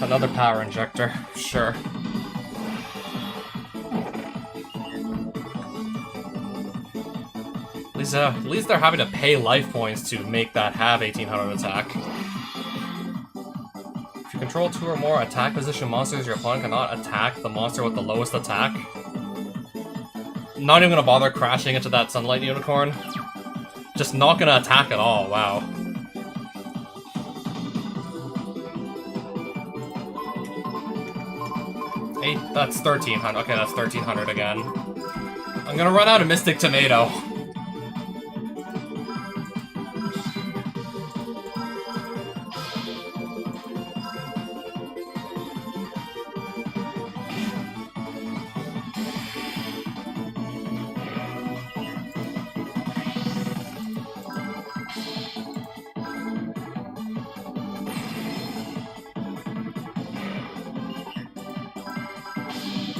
Another Power Injector, sure. At least they're having to pay life points to make that have 1800 attack. If you control 2 or more attack position monsters, your opponent cannot attack the monster with the lowest attack. Not even gonna bother crashing into that Sunlight Unicorn. Just not gonna attack at all, wow. That's 1300. Okay, that's 1300 again. I'm gonna run out of Mystic Tomato.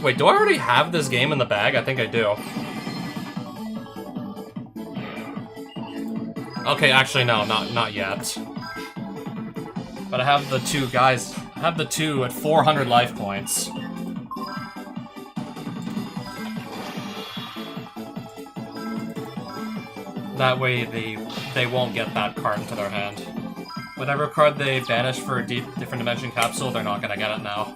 Wait, do I already have this game in the bag? I think I do. Okay, actually no, not yet. But I have the two guys. I have the two at 400 life points. That way they won't get that card into their hand. Whatever card they banish for a different dimension capsule, they're not gonna get it now.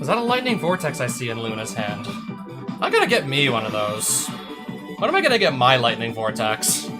Is that a lightning vortex I see in Luna's hand? I'm gonna get me one of those. When am I gonna get my lightning vortex?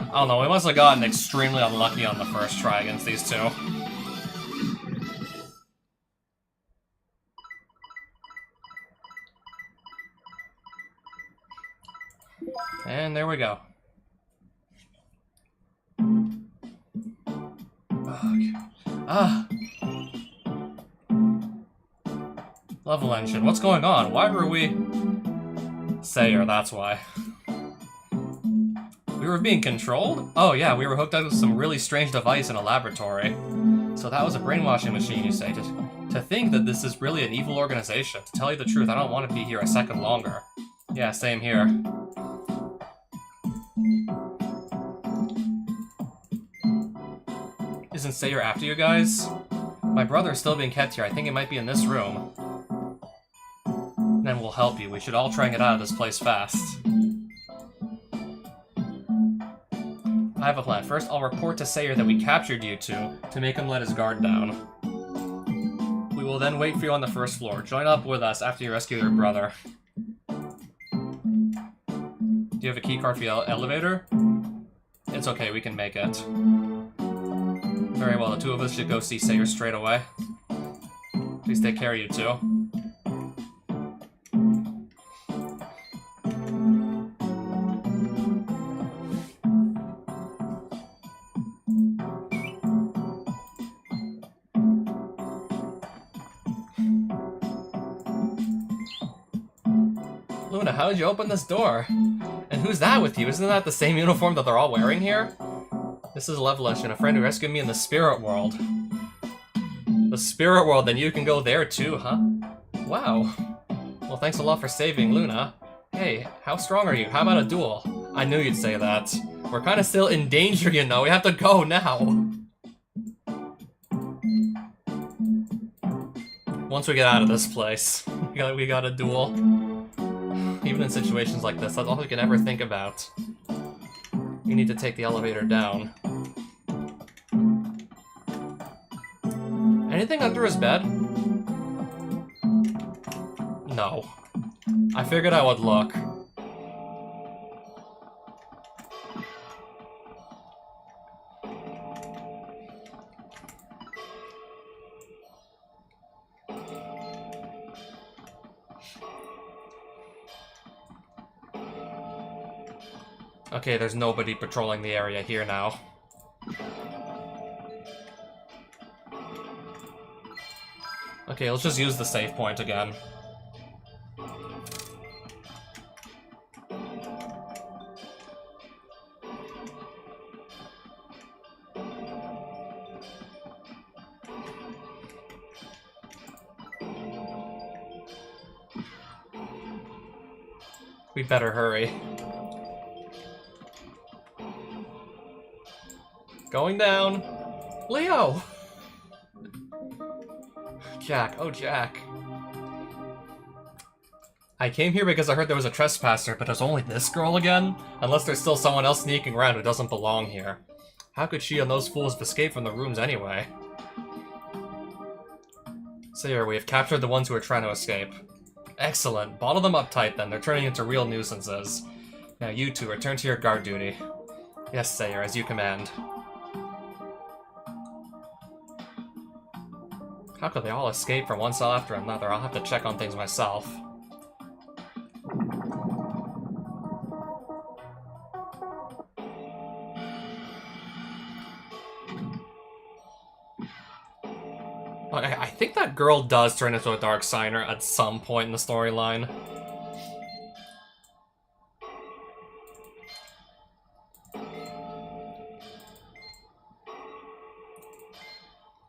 I don't know, we must have gotten extremely unlucky on the first try against these two. And there we go. Ah! Level engine, what's going on? Why were we... Sayer, that's why. We were being controlled? Oh yeah, we were hooked up with some really strange device in a laboratory. So that was a brainwashing machine, you say? To think that this is really an evil organization. To tell you the truth, I don't want to be here a second longer. Yeah, same here. Isn't Sayer after you guys? My brother is still being kept here. I think it might be in this room. Then we'll help you. We should all try and get out of this place fast. I have a plan. First, I'll report to Sayer that we captured you two to make him let his guard down. We will then wait for you on the first floor. Join up with us after you rescue your brother. Do you have a keycard for the elevator? It's okay, we can make it. Very well, the two of us should go see Sayer straight away. Please take care of you two. Luna, how did you open this door? And who's that with you? Isn't that the same uniform that they're all wearing here? This is Levelish, and a friend who rescued me in the spirit world. The spirit world, then you can go there too, huh? Wow. Well, thanks a lot for saving Luna. Hey, how strong are you? How about a duel? I knew you'd say that. We're kind of still in danger, you know. We have to go now. Once we get out of this place, we got a duel. Even in situations like this, that's all we can ever think about. You need to take the elevator down. Anything under his bed? No. I figured I would look. Okay, there's nobody patrolling the area here now. Okay, let's just use the save point again. We better hurry. Going down. Leo! Jack, oh Jack. I came here because I heard there was a trespasser, but there's only this girl again? Unless there's still someone else sneaking around who doesn't belong here. How could she and those fools have escaped from the rooms anyway? So here, we have captured the ones who are trying to escape. Excellent. Bottle them up tight, then. They're turning into real nuisances. Now you two, return to your guard duty. Yes, Sayer, as you command. How could they all escape from one cell after another? I'll have to check on things myself. I think that girl does turn into a Dark Signer at some point in the storyline.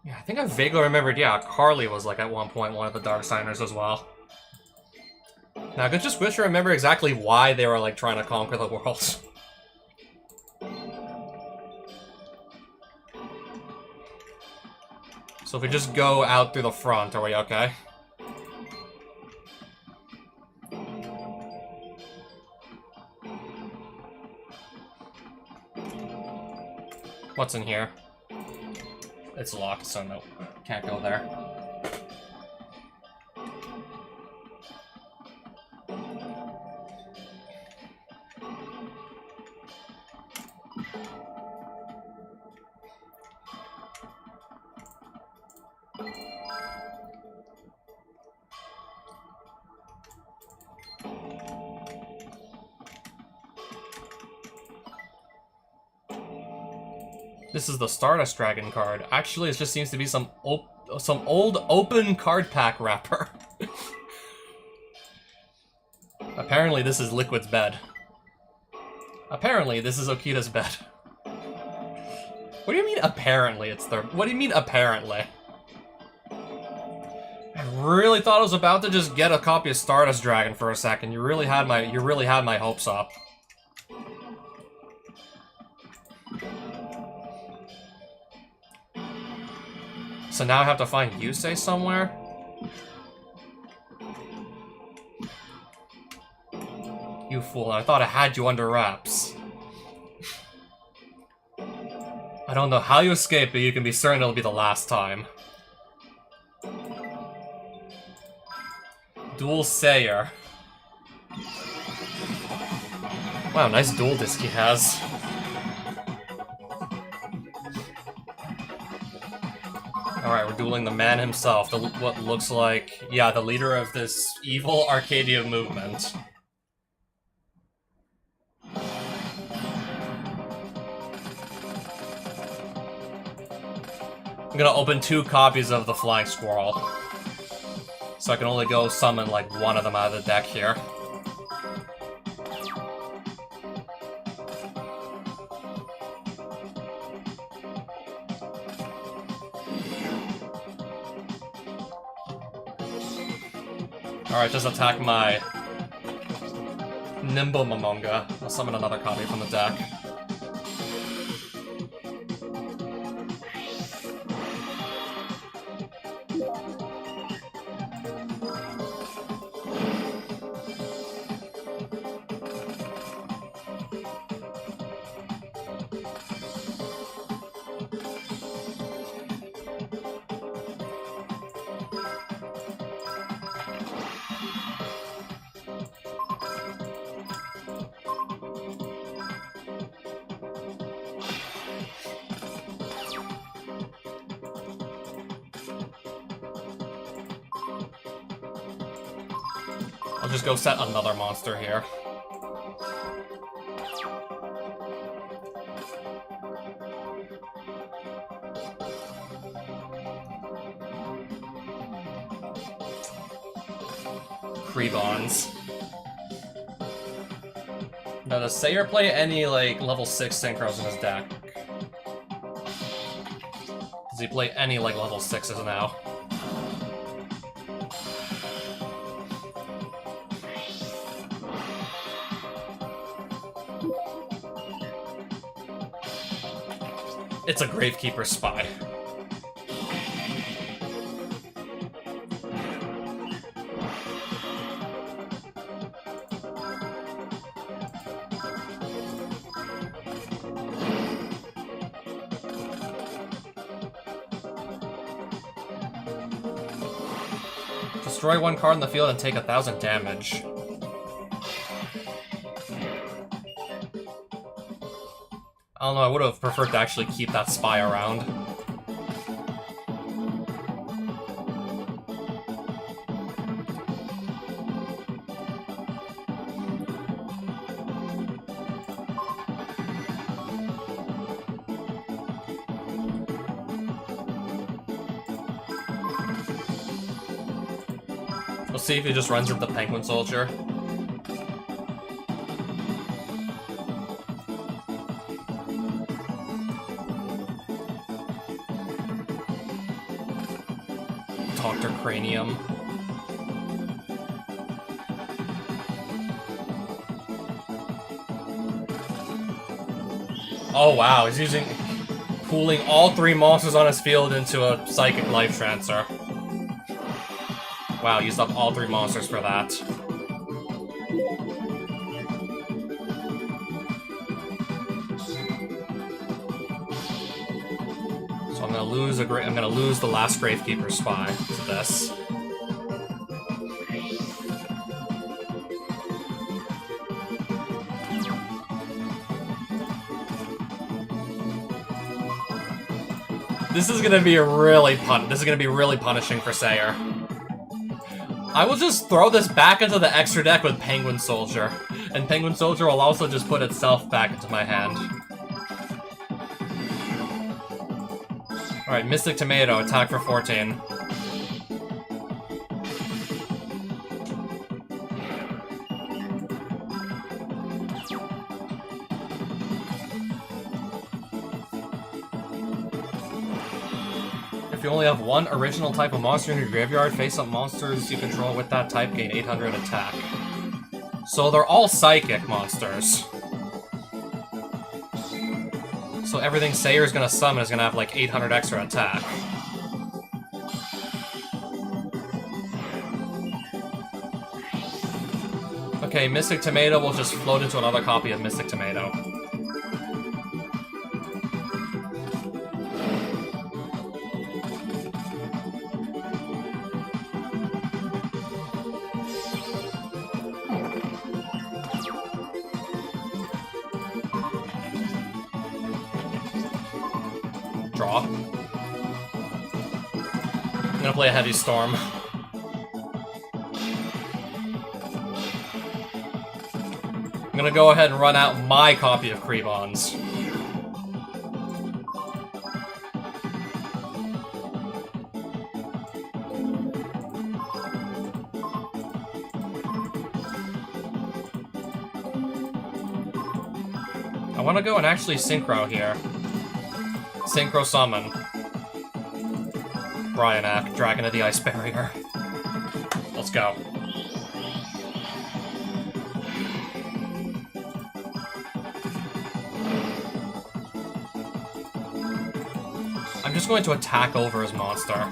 Yeah, I think I vaguely remembered, yeah, Carly was, like, at one point one of the Dark Signers as well. Now, I could just wish I remember exactly why they were, like, trying to conquer the world. So if we just go out through the front, are we okay? What's in here? It's locked, so no, can't go there. This is the Stardust Dragon card. Actually, it just seems to be some old open card pack wrapper. Apparently, this is Liquid's bed. Apparently, this is Okita's bed. What do you mean, apparently it's their... What do you mean, apparently? I really thought I was about to just get a copy of Stardust Dragon for a second. You really had my hopes up. So now I have to find Yusei somewhere? You fool, I thought I had you under wraps. I don't know how you escaped, but you can be certain it'll be the last time. Dual Sayer. Wow, nice dual disc he has. Alright, we're dueling the man himself, what looks like, yeah, the leader of this evil Arcadia movement. I'm gonna open 2 copies of the Flying Squirrel. So I can only go summon, like, one of them out of the deck here. Alright, just attack my Nimble Momonga. I'll summon another copy from the deck. I'll just go set another monster here. Prebons. Now, does Sayer play any, like, level 6 synchros in his deck? Does he play any, like, level 6s now? It's a Gravekeeper Spy. Destroy one card in the field and take 1,000 damage. I don't know, I would have preferred to actually keep that spy around. We'll see if he just runs into Penguin Soldier. Dr. Cranium. Oh wow, he's pooling all 3 monsters on his field into a Psychic Life Transfer. Wow, used up all 3 monsters for that. So I'm gonna lose the last Gravekeeper spy to this. This is gonna be really punishing for Sayer. I will just throw this back into the extra deck with Penguin Soldier, and Penguin Soldier will also just put itself back into my hand. Alright, Mystic Tomato, attack for 14. If you only have one original type of monster in your graveyard, face-up monsters you control with that type gain 800 attack. So they're all psychic monsters. So everything Sayer's gonna summon is gonna have like 800 extra attack. Okay, Mystic Tomato will just float into another copy of Mystic Tomato. Draw. I'm gonna play a Heavy Storm. I'm gonna go ahead and run out my copy of Krebons. I wanna go and actually Synchro here. Synchro Summon. Bryanak, Dragon of the Ice Barrier. Let's go. I'm just going to attack over his monster.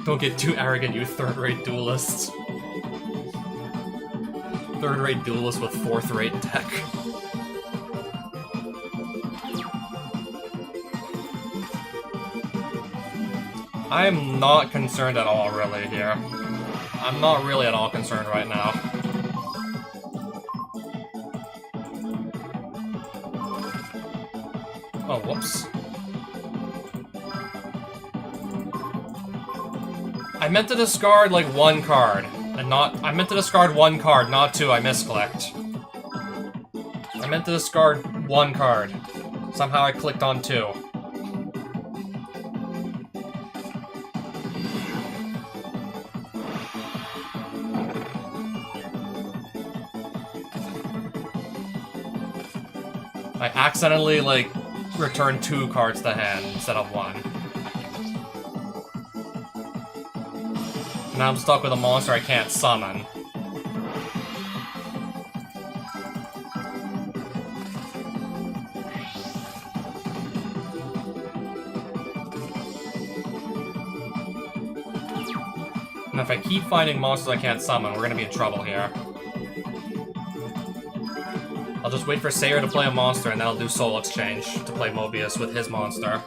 Don't get too arrogant, you third-rate duelists. Third-rate duelist with fourth-rate deck. I am not concerned at all, really, here. I'm not really at all concerned right now. Oh, whoops. I meant to discard, like, 1 card, and not- I meant to discard 1 card, not 2, I misclicked. I meant to discard 1 card. Somehow I clicked on 2. I accidentally, like, returned 2 cards to hand instead of 1. Now I'm stuck with a monster I can't summon. And if I keep finding monsters I can't summon, we're gonna be in trouble here. I'll just wait for Sayer to play a monster, and then I'll do Soul Exchange to play Mobius with his monster.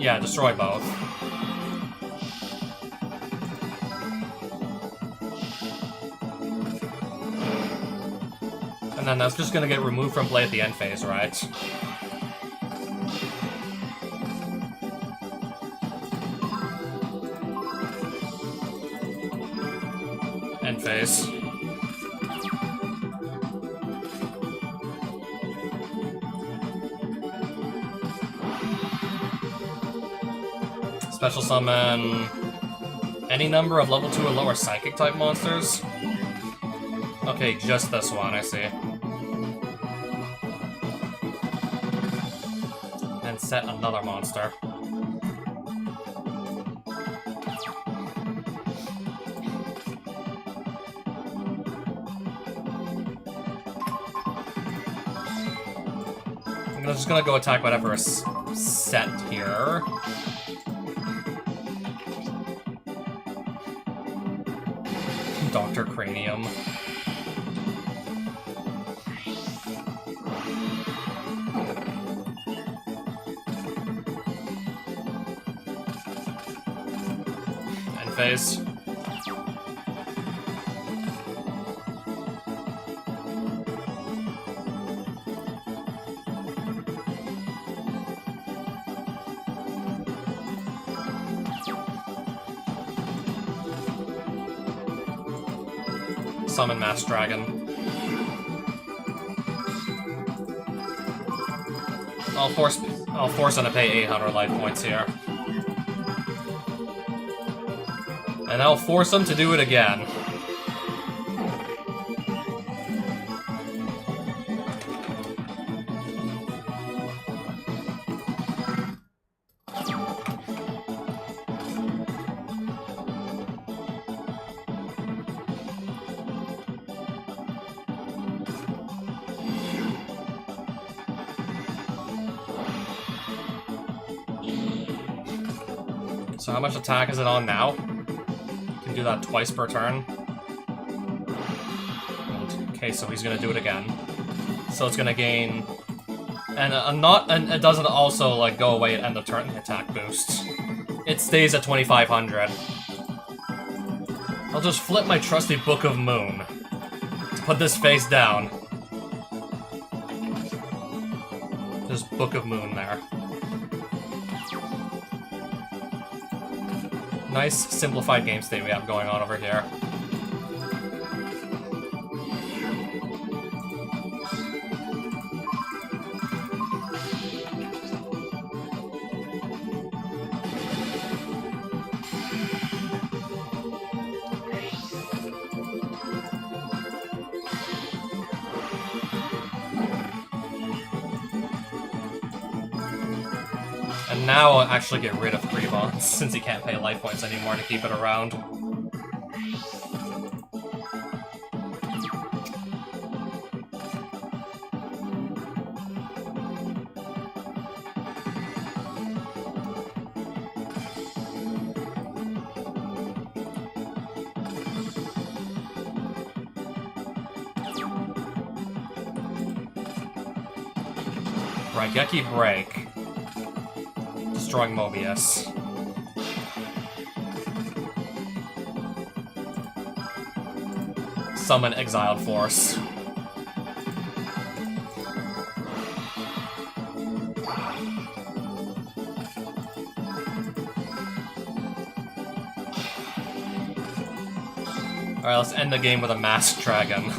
Yeah, destroy both. And then that's just gonna get removed from play at the end phase, right? End phase. Special summon any number of level 2 or lower psychic type monsters. Okay, just this one, I see. And set another monster. I'm just gonna go attack whatever is set here. Dr. Cranium. End phase. Summon Mass Dragon. I'll force him to pay 800 life points here. And I'll force him to do it again. So how much attack is it on now? You can do that twice per turn. Okay, so he's gonna do it again. So it's gonna gain, and it doesn't also like go away at end of turn attack boost. It stays at 2500. I'll just flip my trusty Book of Moon to put this face down. There's Book of Moon there. Nice, simplified game state we have going on over here. And now I'll actually get rid of Grievon, since he can't pay life points anymore to keep it around. Raigeki Break. Destroying Mobius. Summon Exiled Force. Alright, let's end the game with a Masked Dragon.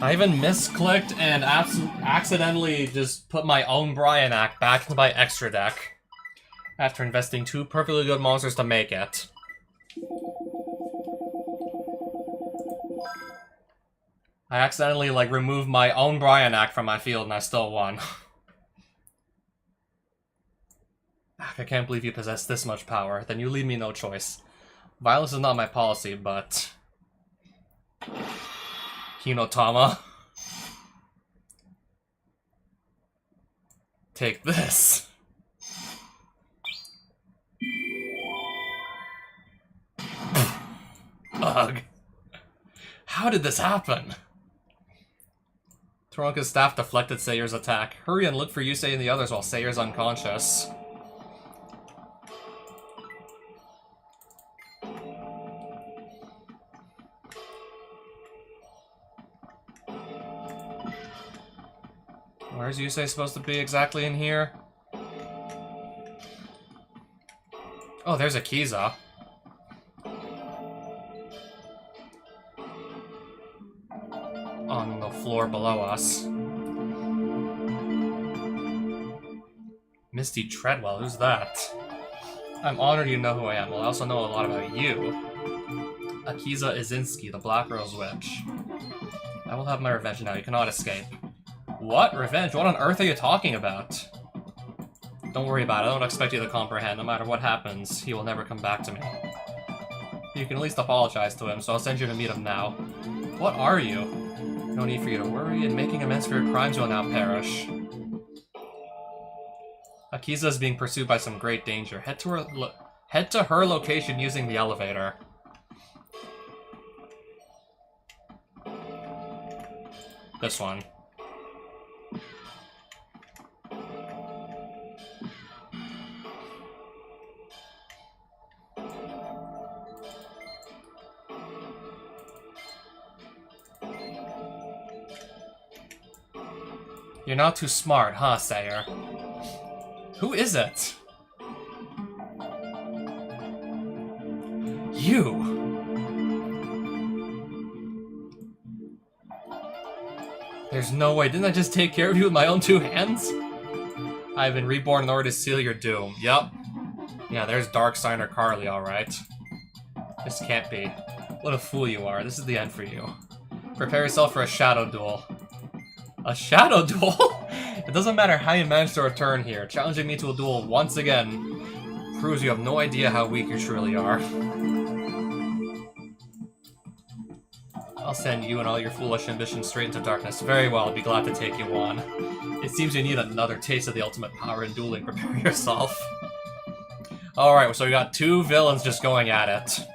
I even misclicked and accidentally just put my own Bryanak back into my extra deck. After investing 2 perfectly good monsters to make it. I accidentally, like, removed my own Bryanak from my field and I still won. I can't believe you possess this much power. Then you leave me no choice. Violence is not my policy, but... Hinotama. Take this. Ugh. How did this happen? Toronka's staff deflected Sayer's attack. Hurry and look for Yusei and the others while Sayer's unconscious. Where's Yusei supposed to be exactly in here? Oh, there's Akiza. On the floor below us. Misty Treadwell, who's that? I'm honored you know who I am. Well, I also know a lot about you. Akiza Izinski, the Black Rose Witch. I will have my revenge now. You cannot escape. What? Revenge? What on earth are you talking about? Don't worry about it. I don't expect you to comprehend. No matter what happens, he will never come back to me. You can at least apologize to him, so I'll send you to meet him now. What are you? No need for you to worry. In making amends for your crimes, you will now perish. Akiza is being pursued by some great danger. Head to her location using the elevator. This one. You're not too smart, huh, Sayer? Who is it? You! There's no way. Didn't I just take care of you with my own 2 hands? I've been reborn in order to seal your doom. Yup. Yeah, there's Darksigner Carly, alright. This can't be. What a fool you are. This is the end for you. Prepare yourself for a shadow duel. A shadow duel? It doesn't matter how you manage to return here. Challenging me to a duel once again proves you have no idea how weak you truly are. I'll send you and all your foolish ambitions straight into darkness. Very well, I'll be glad to take you on. It seems you need another taste of the ultimate power in dueling. Prepare yourself. Alright, so we got 2 villains just going at it.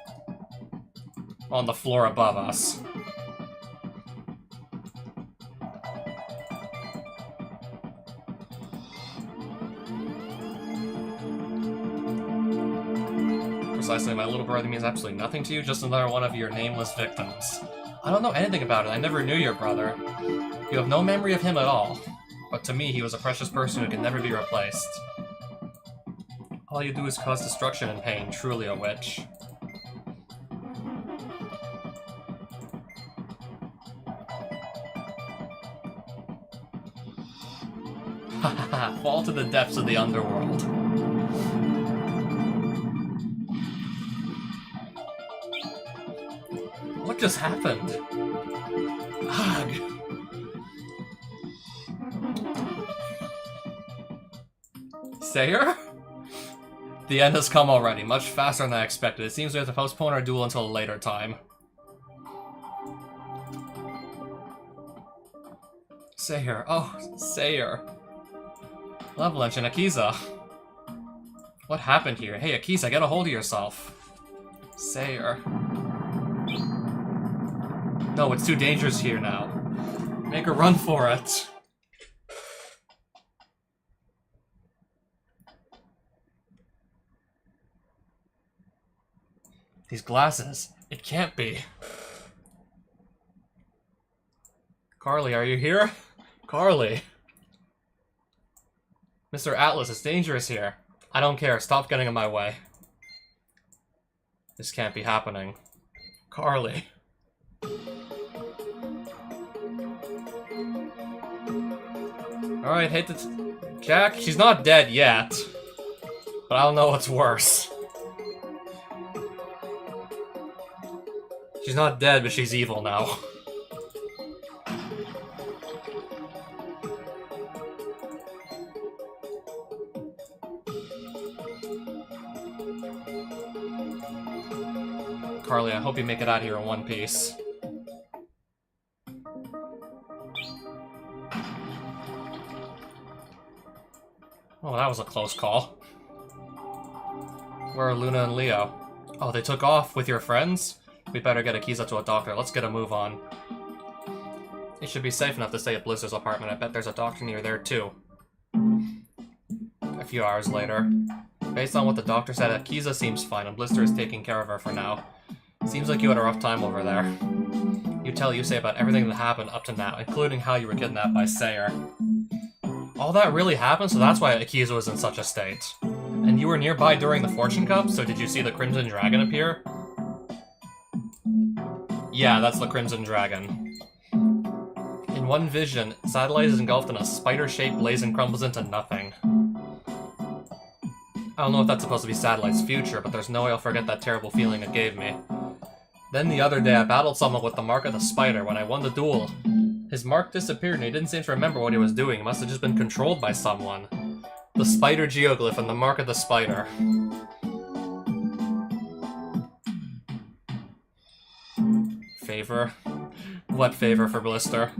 On the floor above us. Precisely, my little brother means absolutely nothing to you, just another one of your nameless victims. I don't know anything about it, I never knew your brother. You have no memory of him at all. But to me, he was a precious person who can never be replaced. All you do is cause destruction and pain, truly a witch. Hahaha, fall to the depths of the underworld. What just happened? Ugh. Sayer? The end has come already, much faster than I expected. It seems we have to postpone our duel until a later time. Sayer. Oh, Sayer. Avalanche and Akiza. What happened here? Hey, Akiza, get a hold of yourself. Sayer. No, it's too dangerous here now. Make a run for it. These glasses. It can't be. Carly, are you here? Carly. Mr. Atlas, it's dangerous here. I don't care. Stop getting in my way. This can't be happening. Carly. Alright, hate the Jack, she's not dead yet. But I don't know what's worse. She's not dead, but she's evil now. Carly, I hope you make it out here in one piece. Oh, that was a close call. Where are Luna and Leo? Oh, they took off with your friends? We better get Akiza to a doctor. Let's get a move on. It should be safe enough to stay at Blister's apartment. I bet there's a doctor near there, too. A few hours later. Based on what the doctor said, Akiza seems fine, and Blister is taking care of her for now. Seems like you had a rough time over there. You tell Yusei about everything that happened up to now, including how you were kidnapped by Sayer. All that really happened, so that's why Akiza was in such a state. And you were nearby during the Fortune Cup, so did you see the Crimson Dragon appear? Yeah, that's the Crimson Dragon. In one vision, Satellite is engulfed in a spider-shaped blaze and crumbles into nothing. I don't know if that's supposed to be Satellite's future, but there's no way I'll forget that terrible feeling it gave me. Then the other day, I battled someone with the Mark of the Spider. When I won the duel, his mark disappeared and he didn't seem to remember what he was doing. He must have just been controlled by someone. The Spider Geoglyph and the Mark of the Spider. Favor? What favor for Blister?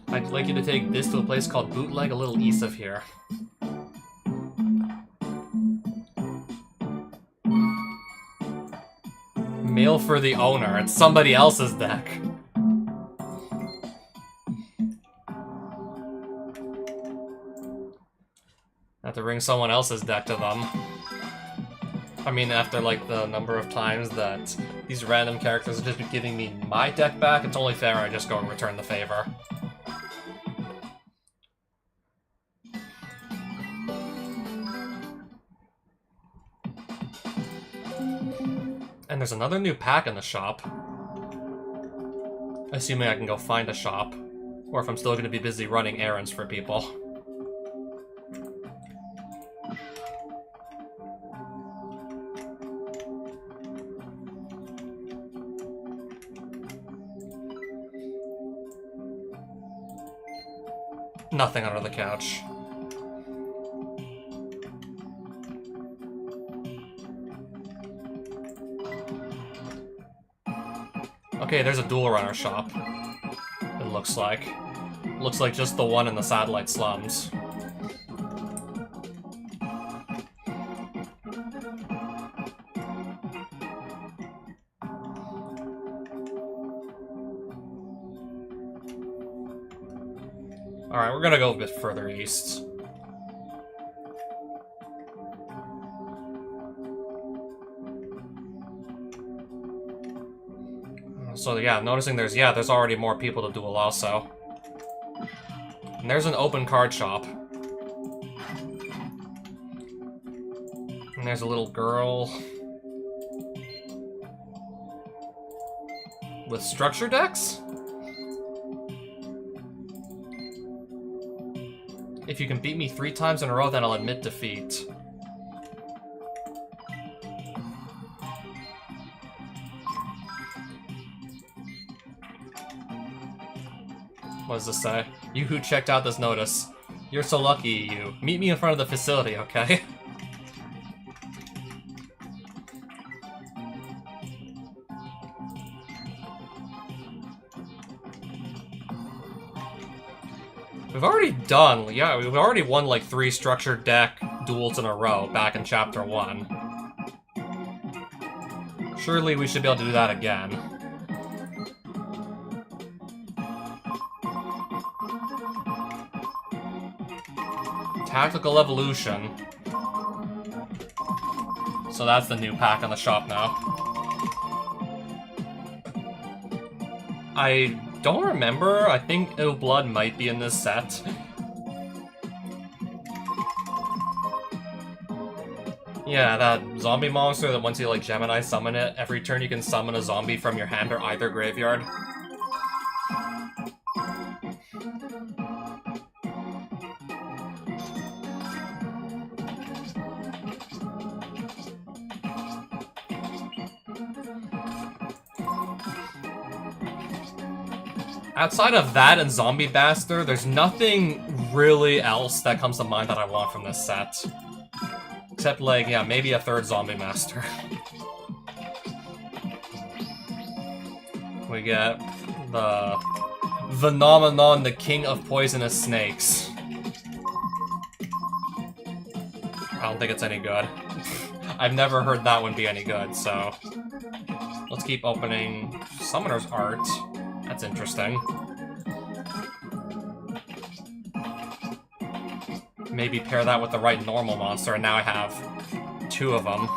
I'd like you to take this to a place called Bootleg a little east of here. Mail for the owner. It's somebody else's deck. Have to bring someone else's deck to them. I mean, after like the number of times that these random characters have just been giving me my deck back, it's only fair I just go and return the favor. And there's another new pack in the shop. Assuming I can go find a shop. Or if I'm still going to be busy running errands for people. Nothing under the couch. Okay, there's a dual runner shop. It looks like. Looks like just the one in the Satellite slums. Alright, we're gonna go a bit further east. So yeah, noticing there's already more people to duel also. And there's an open card shop. And there's a little girl with structure decks? If you can beat me 3 times in a row, then I'll admit defeat. What does this say? You who checked out this notice. You're so lucky, you. Meet me in front of the facility, okay? We've already won like 3 structured deck duels in a row back in Chapter 1. Surely we should be able to do that again. Tactical Evolution. So that's the new pack on the shop now. I don't remember. I think Ill Blood might be in this set. Yeah, that zombie monster that once you like Gemini summon it, every turn you can summon a zombie from your hand or either graveyard. Outside of that and Zombie Bastard, there's nothing really else that comes to mind that I want from this set. Except, like, yeah, maybe a third Zombie Master. We get the Phenomenon, the King of Poisonous Snakes. I don't think it's any good. I've never heard that one be any good, so... Let's keep opening Summoner's Art. That's interesting. Maybe pair that with the right normal monster, and now I have 2 of them.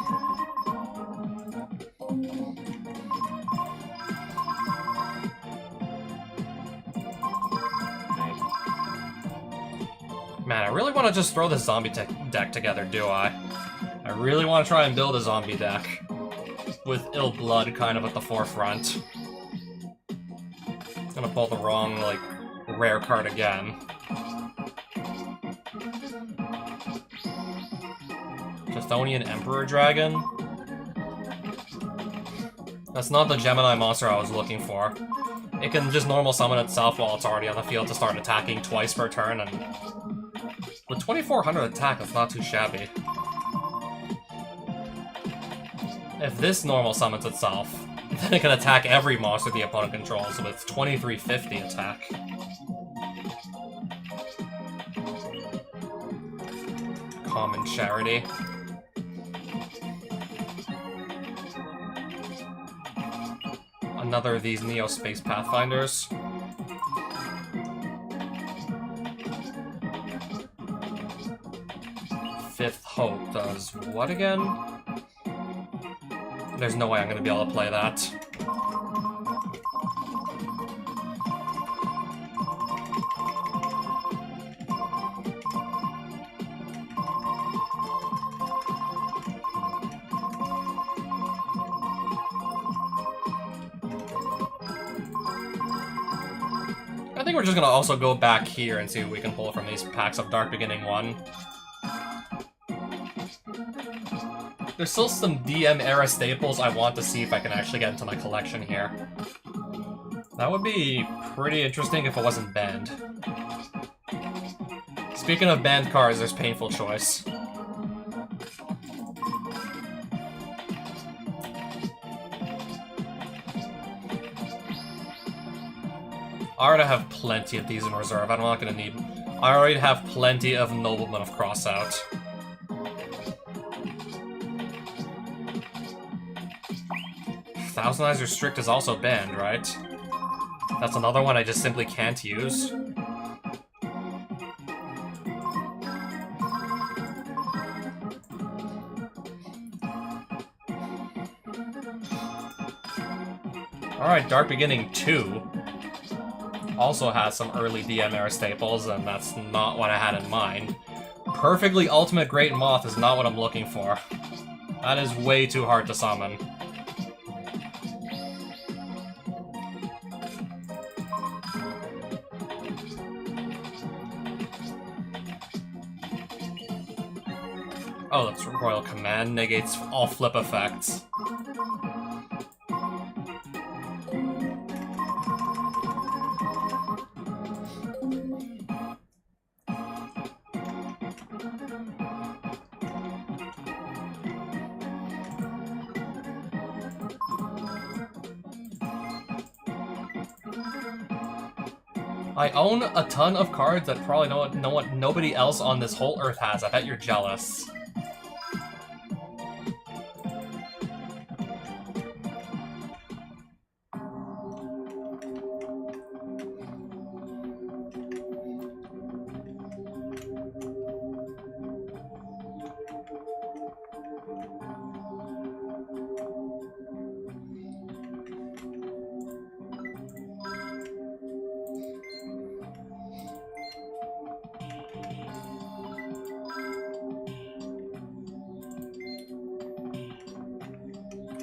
Man, I really want to just throw this zombie deck together, do I? I really want to try and build a zombie deck. With Ill Blood kind of at the forefront. I'm gonna pull the wrong, like, rare card again. Justonian Emperor Dragon? That's not the Gemini monster I was looking for. It can just normal summon itself while it's already on the field to start attacking twice per turn, and... with 2400 attack, that's not too shabby. If this normal summons itself, then it can attack every monster the opponent controls with 2350 attack. Common Charity. Another of these Neo Space Pathfinders. Fifth Hope does what again? There's no way I'm gonna be able to play that. I think we're just gonna also go back here and see what we can pull from these packs of Dark Beginning 1. There's still some DM-era staples I want to see if I can actually get into my collection here. That would be pretty interesting if it wasn't banned. Speaking of banned cards, there's Painful Choice. I already have plenty of these in reserve. I'm not gonna need... I already have plenty of Noblemen of Crossout. Thousand Eyes Restrict is also banned, right? That's another one I just simply can't use. Alright, Dark Beginning 2 also has some early DM-era staples, and that's not what I had in mind. Perfectly Ultimate Great Moth is not what I'm looking for. That is way too hard to summon. Oh, that's Royal Command, negates all flip effects. I own a ton of cards that probably nobody else on this whole earth has. I bet you're jealous.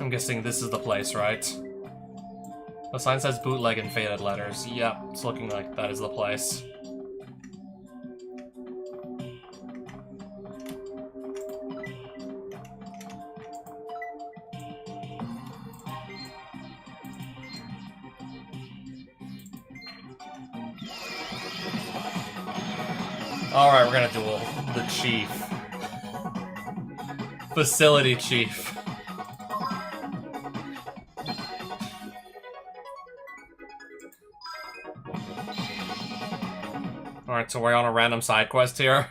I'm guessing this is the place, right? The sign says bootleg in faded letters. Yep, it's looking like that is the place. Alright, we're gonna duel the chief. Facility chief. Alright, so we're on a random side quest here.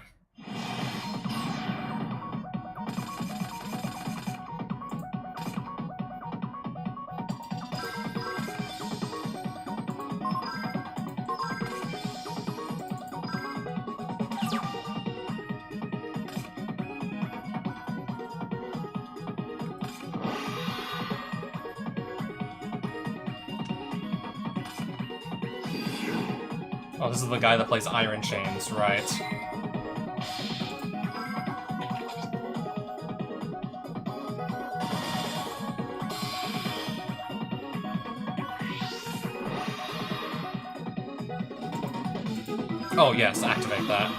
Oh, this is the guy that plays Iron Chains, right. Oh yes, activate that.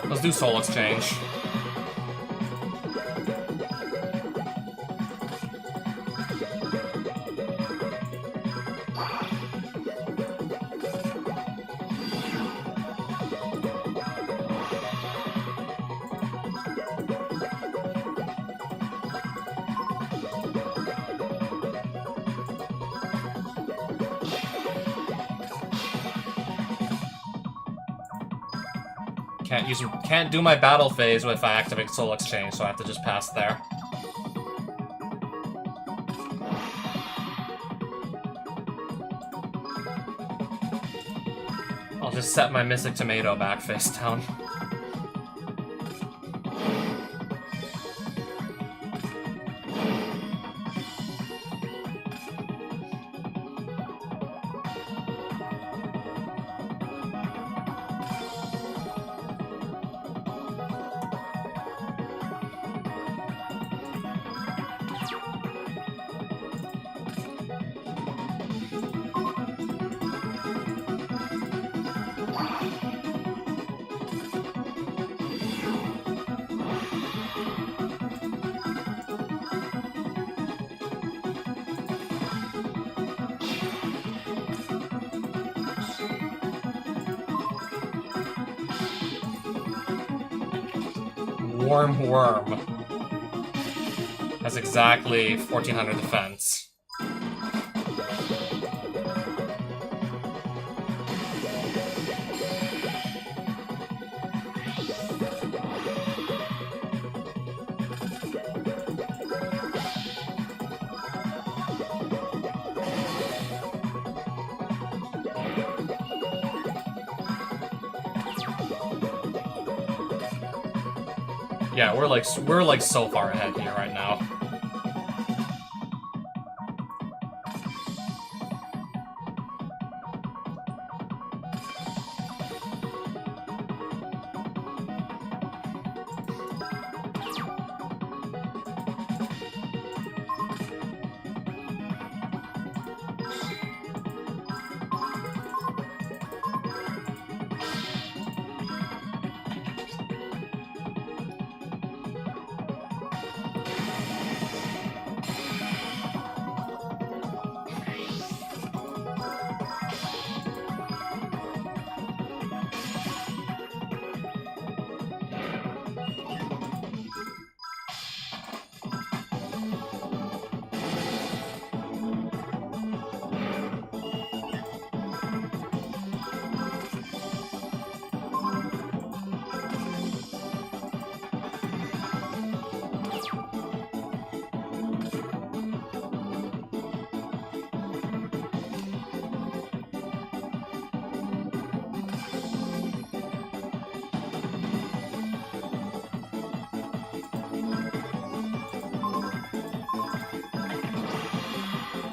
Let's do soul exchange. Can't do my battle phase if I activate soul exchange, so I have to just pass there. I'll just set my Mystic Tomato back face down. Warm Worm has exactly 1400 defense. Yeah, we're like so far ahead here right now.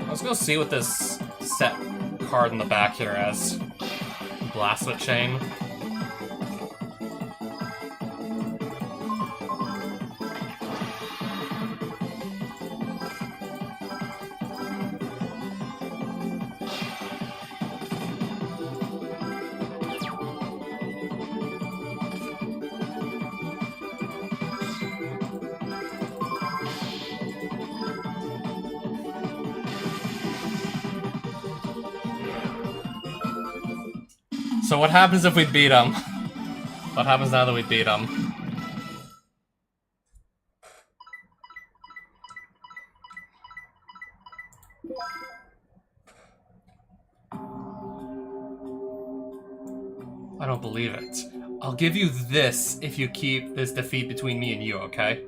Let's go see what this set card in the back here has. Blast with Chain. So what happens if we beat him? What happens now that we beat him? I don't believe it. I'll give you this if you keep this defeat between me and you, okay?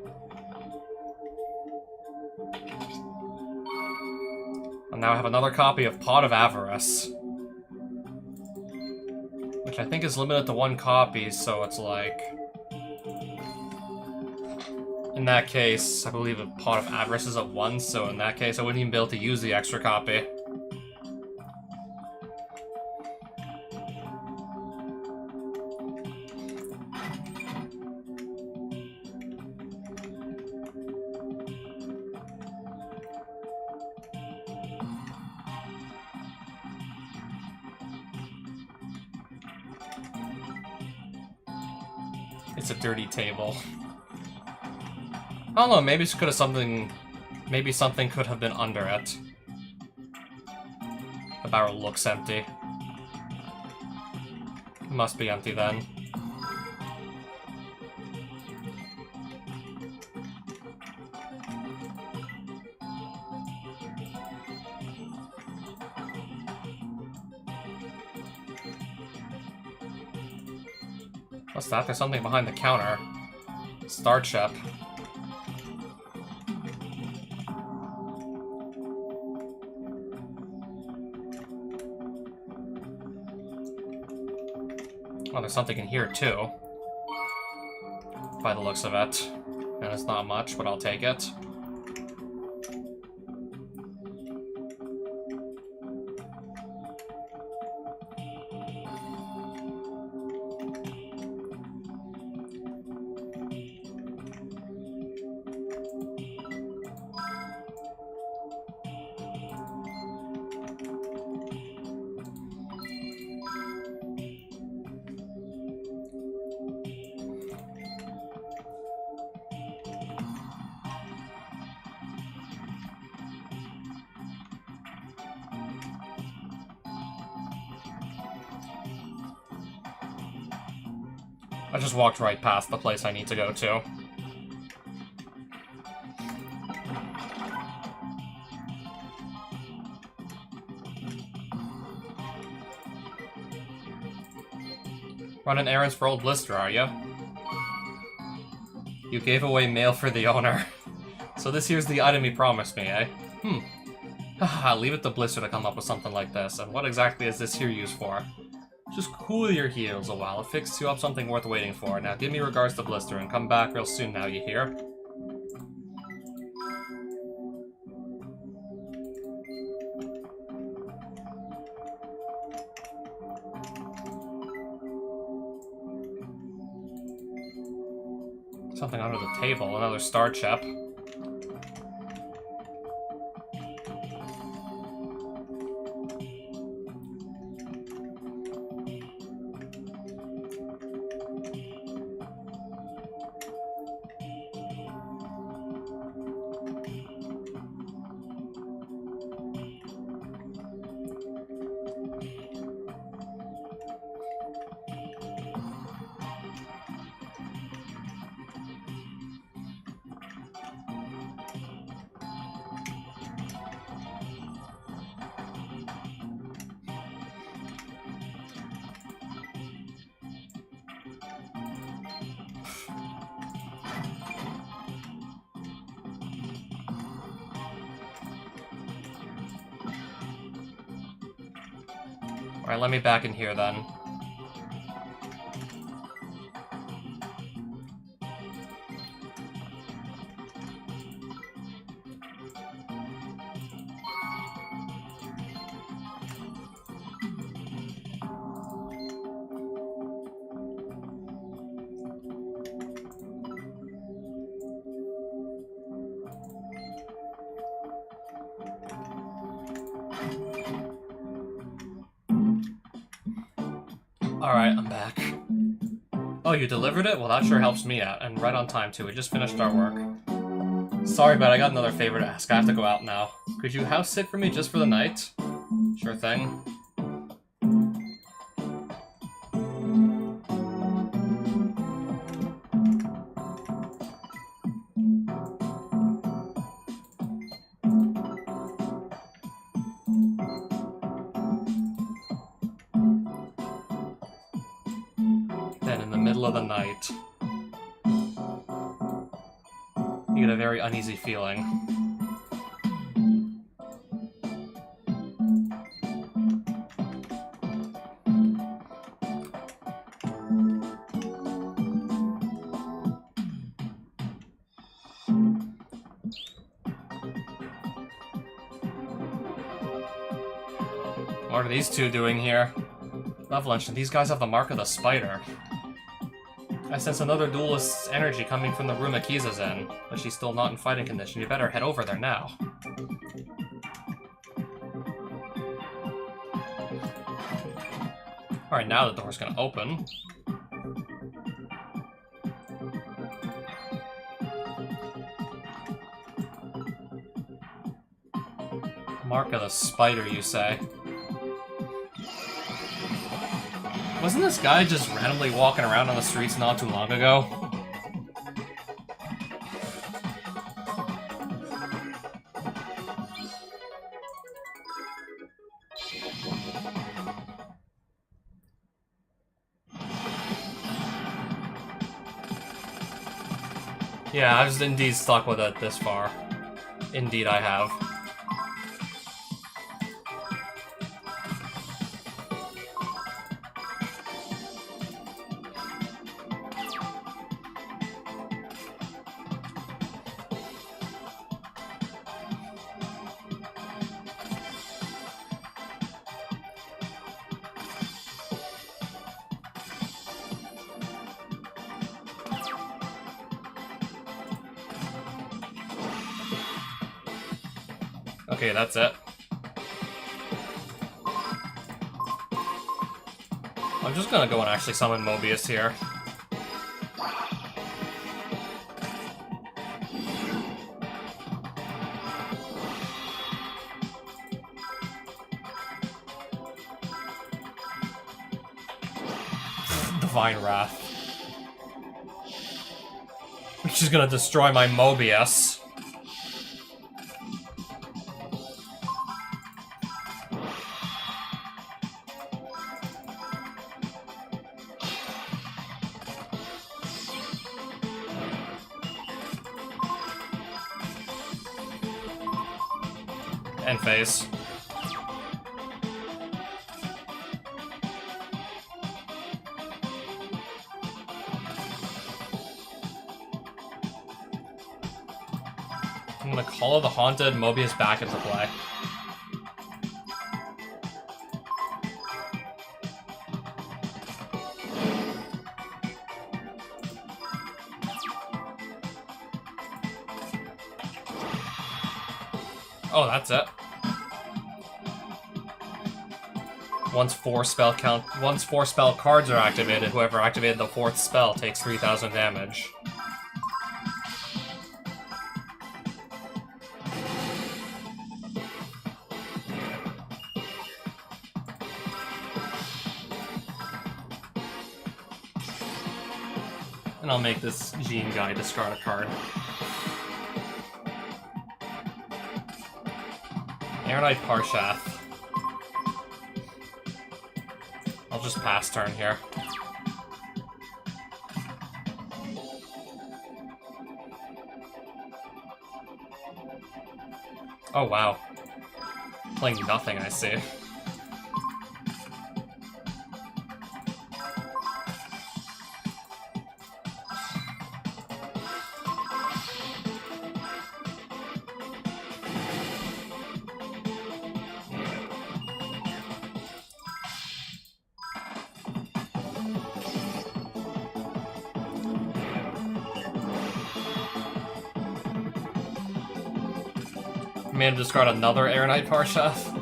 And now I have another copy of Pot of Avarice. Which I think is limited to 1 copy, so it's like... In that case, I believe a Pot of Avarice is at 1, so in that case I wouldn't even be able to use the extra copy. It's a dirty table. I don't know, maybe it could have something... Maybe something could have been under it. The barrel looks empty. It must be empty then. What's that? There's something behind the counter. Star chip. Oh, there's something in here too. By the looks of it. And it's not much, but I'll take it. I just walked right past the place I need to go to. Running errands for old Blister, are you? You gave away mail for the owner. So this here's the item he promised me, eh? Haha, leave it to Blister to come up with something like this. And what exactly is this here used for? Just cool your heels a while. It fixed you up something worth waiting for. Now give me regards to Blister and come back real soon now, you hear? Something under the table, another star chip. Alright, let me back in here then. Alright, I'm back. Oh, you delivered it? Well, that sure helps me out. And right on time, too. We just finished our work. Sorry, but I got another favor to ask. I have to go out now. Could you house sit for me just for the night? Sure thing. middle of the night. You get a very uneasy feeling. What are these two doing here? Lovelunch, these guys have the mark of the spider. I sense another duelist's energy coming from the room Akiza's in, but she's still not in fighting condition. You better head over there now. Alright, now the door's gonna open. Mark of the spider, you say? Wasn't this guy just randomly walking around on the streets not too long ago? Yeah, I was indeed stuck with it this far. Indeed I have. Okay, that's it. I'm just gonna go and actually summon Mobius here. Divine Wrath. Which is gonna destroy my Mobius. End phase. I'm gonna call the Haunted Mobius back into play. Oh, that's it. Once four spell cards are activated, whoever activated the fourth spell takes 3,000 damage. And I'll make this Jean guy discard a card. Aeronite Parshath. I'll just pass turn here. Oh wow. Playing nothing, I see. May have discard another Aeronite Parshath.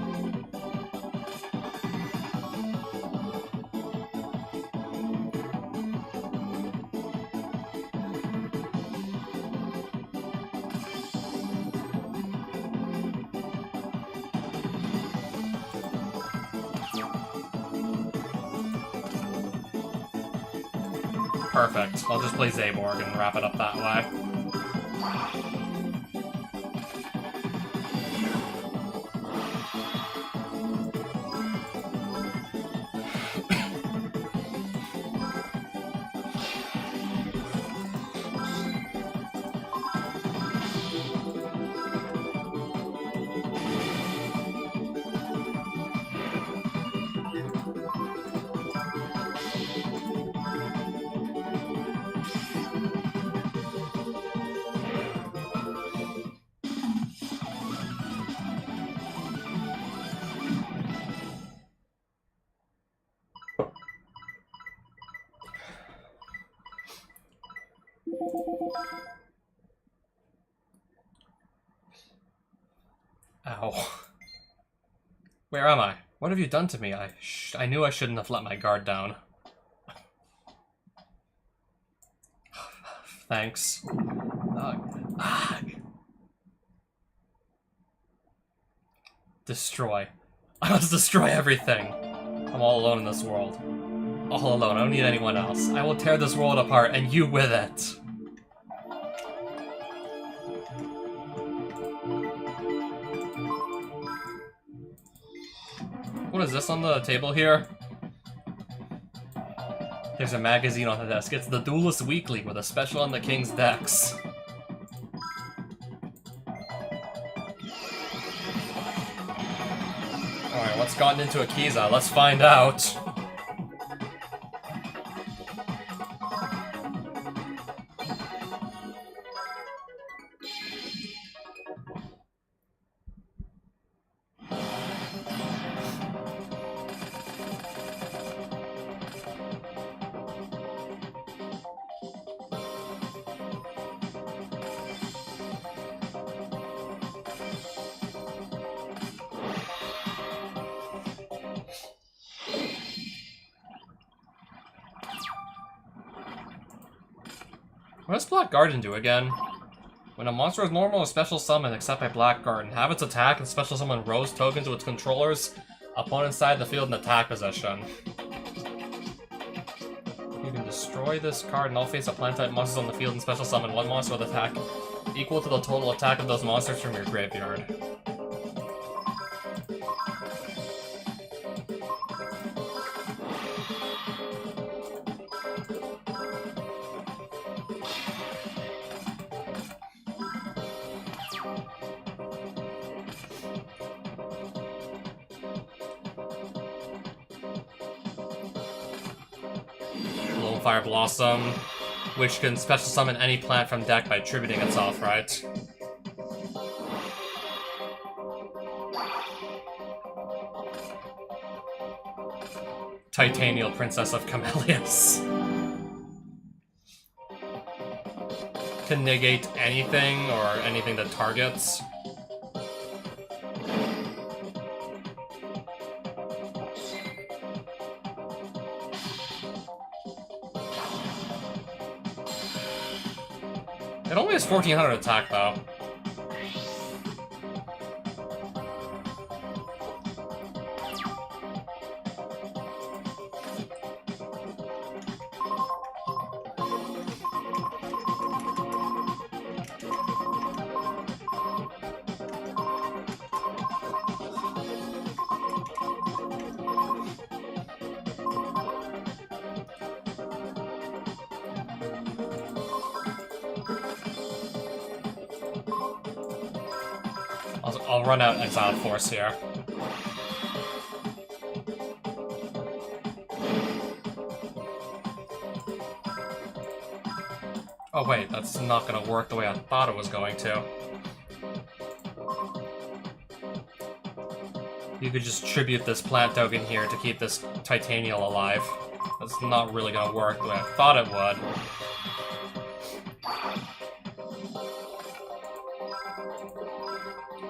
Perfect. I'll just play Zaborg and wrap it up that way. Ow. Where am I? What have you done to me? I knew I shouldn't have let my guard down. Thanks. Destroy. I must destroy everything. I'm all alone in this world. All alone. I don't need anyone else. I will tear this world apart, and you with it. What is this on the table here? There's a magazine on the desk. It's the Duelist Weekly with a special on the King's decks. Alright, what's gotten into Akiza? Let's find out. What does Black Garden do again? When a monster is normal or special summon except by Black Garden, have its attack and special summon Rose token to its controllers upon inside the field in attack position. You can destroy this card and all face-up plant-type monsters on the field and special summon one monster with attack equal to the total attack of those monsters from your graveyard. Fire Blossom, which can special summon any plant from deck by attributing itself, right? Titanial Princess of Camellias. Can negate anything or anything that targets. It only has 1400 attack, though. I'll run out Exiled Force here. Oh wait, that's not gonna work the way I thought it was going to. You could just tribute this plant token here to keep this Titanial alive. That's not really gonna work the way I thought it would.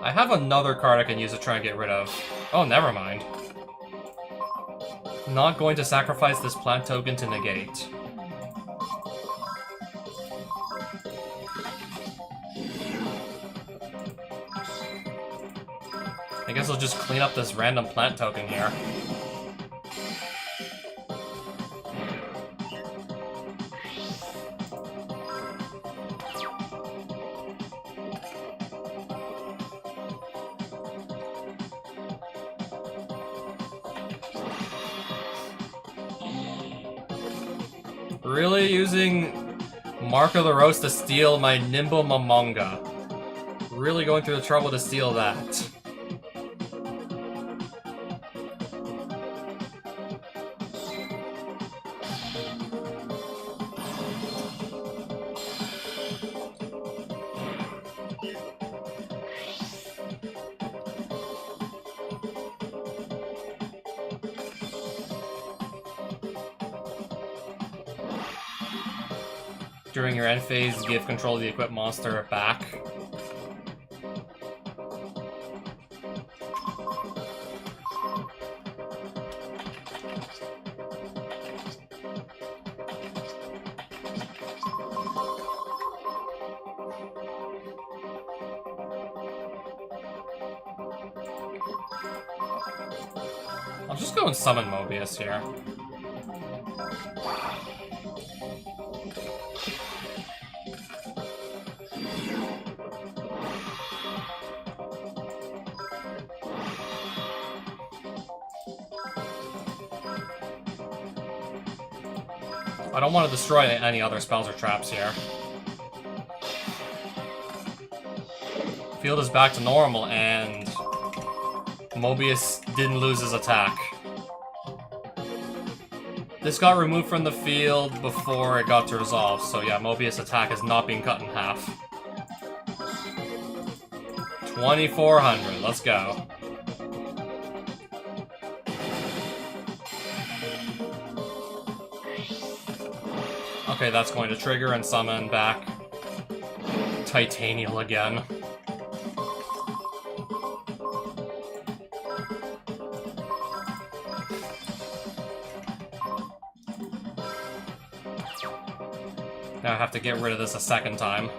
I have another card I can use to try and get rid of. Oh, never mind. Not going to sacrifice this plant token to negate. I guess I'll just clean up this random plant token here. Really using Mark of the Rose to steal my Nimble Momonga. Really going through the trouble to steal that. During your end phase, give control of the equipped monster back. I'll just go and summon Mobius here. I don't want to destroy any other spells or traps here. Field is back to normal, and Mobius didn't lose his attack. This got removed from the field before it got to resolve, so yeah, Mobius' attack is not being cut in half. 2400, let's go. Okay, that's going to trigger and summon back Titanial again. Now I have to get rid of this a second time.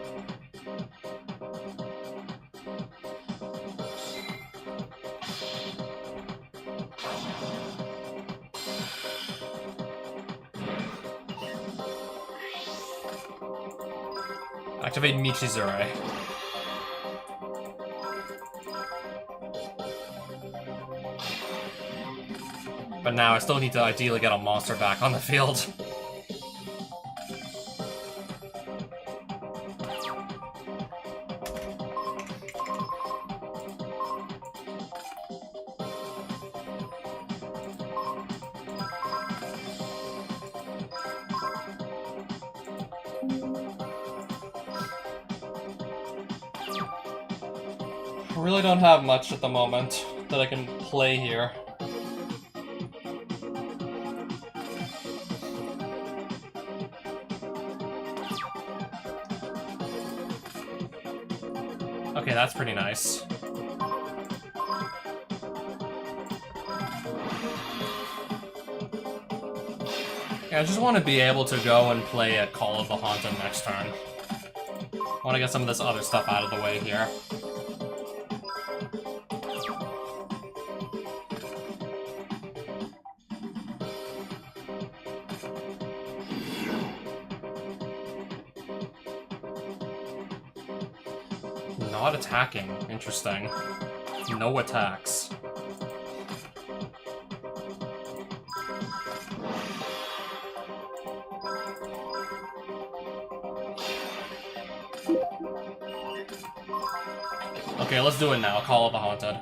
Activate Michizure. But now I still need to ideally get a monster back on the field. I really don't have much at the moment that I can play here. Okay, that's pretty nice. Yeah, I just want to be able to go and play a Call of the Haunted next turn. I want to get some of this other stuff out of the way here. Not attacking. Interesting. No attacks. Okay, let's do it now. Call of the Haunted.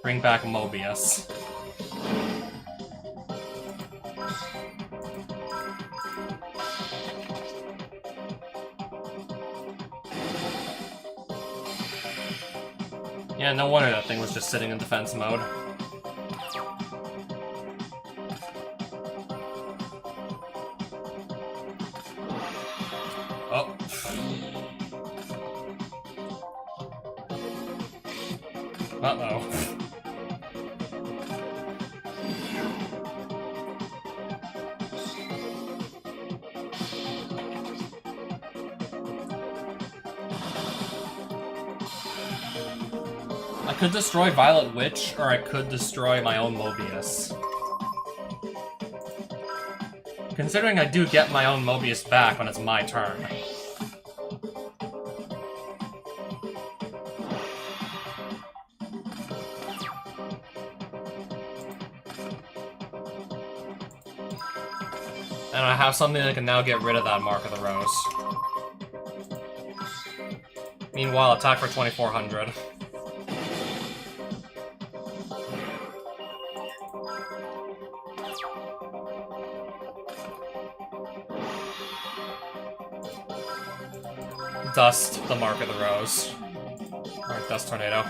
Bring back Mobius. Yeah, no wonder that thing was just sitting in defense mode. Oh. Uh-oh. I could destroy Violet Witch, or I could destroy my own Mobius. Considering I do get my own Mobius back when it's my turn. And I have something that can now get rid of that Mark of the Rose. Meanwhile, attack for 2400. Dust the Mark of the Rose. Alright, Dust Tornado.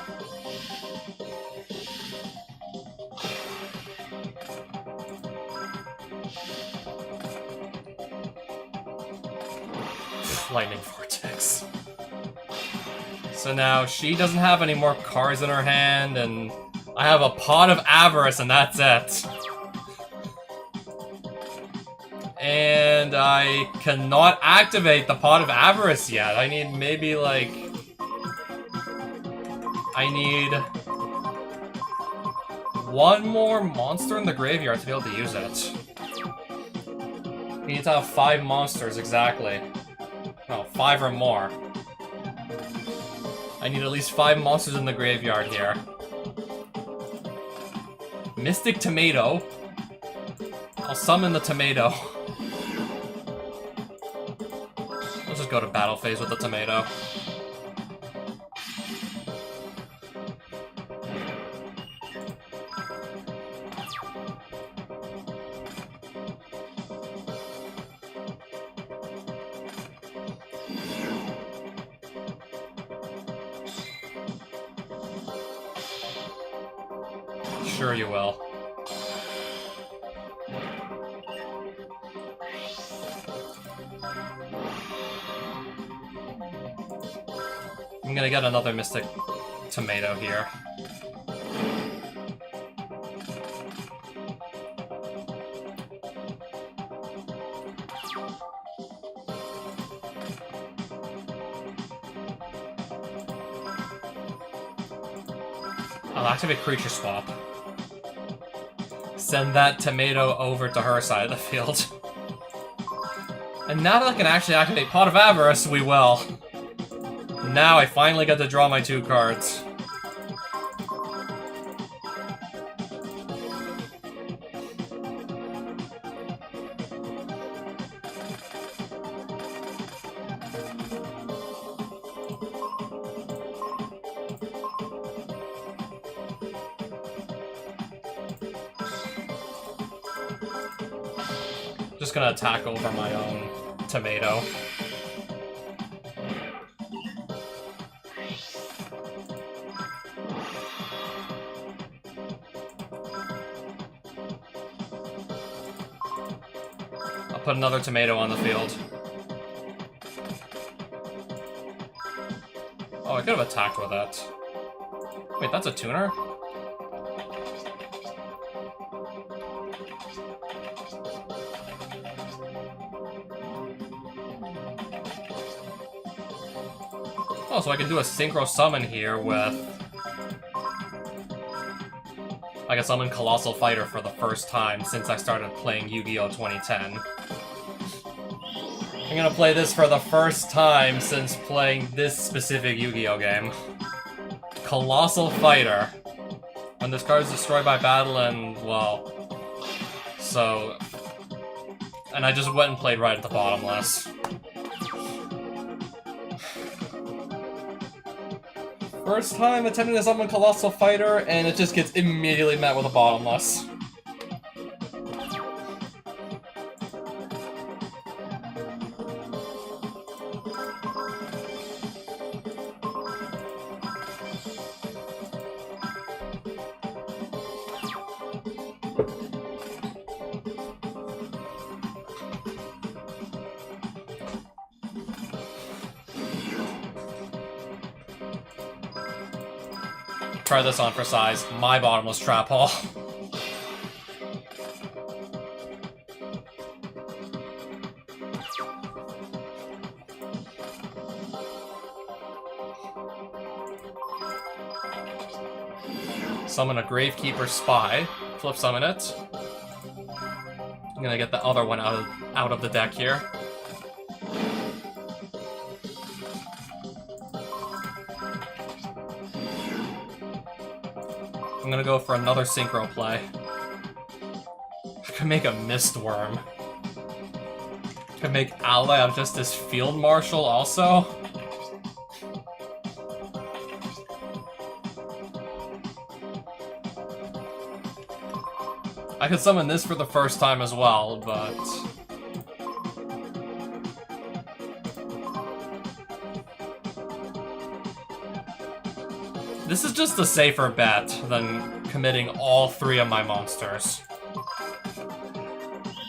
Lightning Vortex. So now she doesn't have any more cards in her hand, and I have a Pot of Avarice, and that's it. And I cannot activate the Pot of Avarice yet. I need maybe like... I need one more monster in the graveyard to be able to use it. You need to have 5 monsters, exactly. No, 5 or more. I need at least 5 monsters in the graveyard here. Mystic Tomato. I'll summon the tomato. Let's just go to battle phase with the tomato. Sure you will. I'm gonna get another Mystic Tomato here. I'll activate Creature Swap. Send that tomato over to her side of the field. And now that I can actually activate Pot of Avarice, we will. Now I finally get to draw my 2 cards. Just gonna attack over my own tomato. I'll put another tomato on the field. Oh, I could have attacked with that. Wait, that's a tuner? Oh, so I can do a Synchro Summon here with... I can summon Colossal Fighter for the first time since I started playing Yu-Gi-Oh! 2010. I'm gonna play this for the first time since playing this specific Yu-Gi-Oh! Game. Colossal Fighter. When this card is destroyed by battle and, well... So... And I just went and played right at the bottomless. First time attempting to summon Colossal Fighter, and it just gets immediately met with a bottomless. Try this on for size. My bottomless trap hole. Summon a Gravekeeper Spy. Flip summon it. I'm gonna get the other one out of the deck here. I'm gonna go for another Synchro play. I could make a Mistworm. I could make Ally out of just this Field Marshal also. I could summon this for the first time as well, but... This is just a safer bet than committing all 3 of my monsters.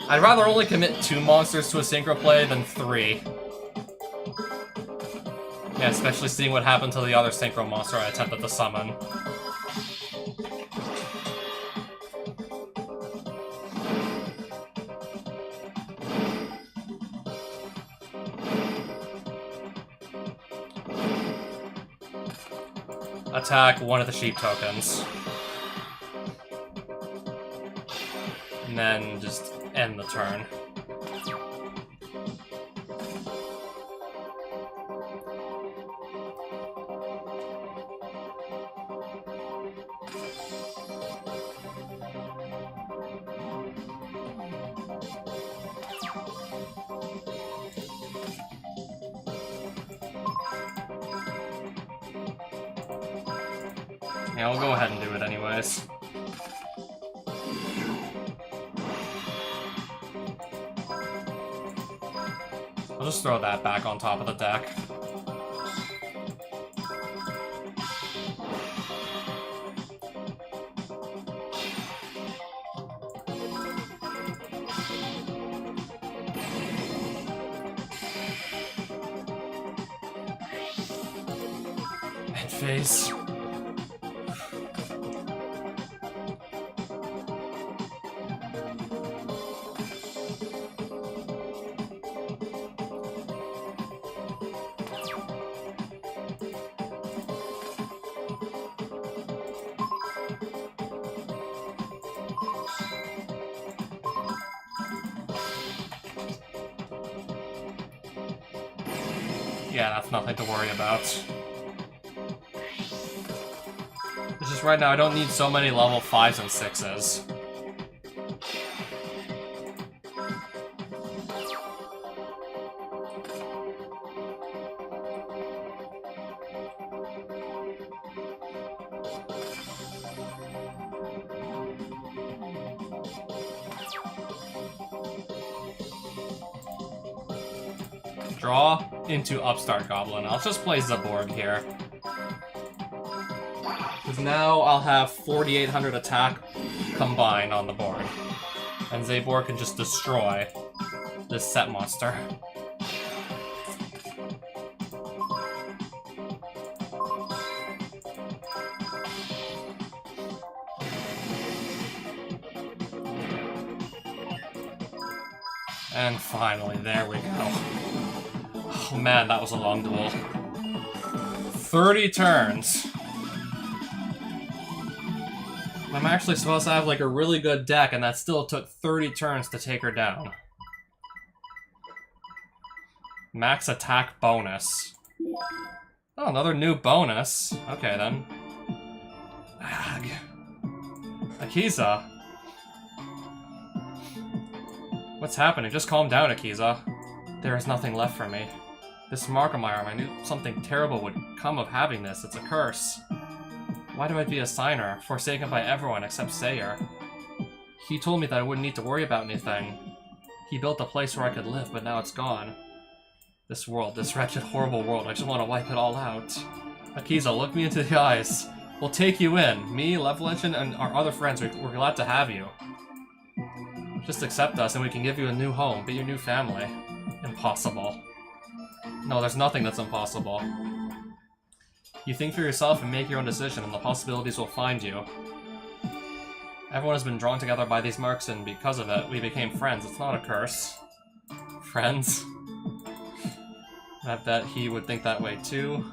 I'd rather only commit 2 monsters to a Synchro play than 3. Yeah, especially seeing what happened to the other synchro monster I attempted to summon. Attack one of the sheep tokens. And then just end the turn. Yeah, I'll go ahead and do it anyways. I'll just throw that back on top of the deck. End phase. Yeah, that's nothing to worry about. It's just right now I don't need so many level 5s and 6s. Draw into Upstart Goblin. I'll just play Zaborg here. Because now I'll have 4,800 attack combined on the board. And Zaborg can just destroy this set monster. And finally, there we go. Oh man, that was a long duel. 30 turns. I'm actually supposed to have like a really good deck, and that still took 30 turns to take her down. Max attack bonus. Oh, another new bonus. Okay then. Akiza. What's happening? Just calm down, Akiza. There is nothing left for me. This mark on my arm, I knew something terrible would come of having this. It's a curse. Why do I be a signer, forsaken by everyone except Sayer? He told me that I wouldn't need to worry about anything. He built a place where I could live, but now it's gone. This world, this wretched, horrible world, I just want to wipe it all out. Akiza, look me into the eyes. We'll take you in. Me, Level Legend, and our other friends, we're glad to have you. Just accept us and we can give you a new home, be your new family. Impossible. No, there's nothing that's impossible. You think for yourself and make your own decision, and the possibilities will find you. Everyone has been drawn together by these marks, and because of it, we became friends. It's not a curse. Friends? I bet he would think that way too.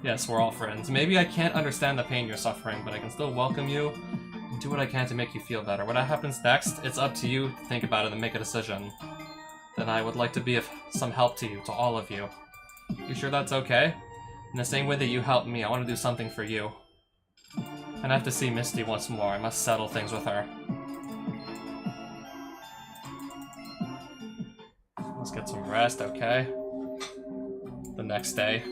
Yes, we're all friends. Maybe I can't understand the pain you're suffering, but I can still welcome you and do what I can to make you feel better. What happens next, it's up to you to think about it and make a decision. Then I would like to be of some help to you, to all of you. You sure that's okay? In the same way that you helped me, I want to do something for you. And I have to see Misty once more. I must settle things with her. Let's get some rest, okay? The next day.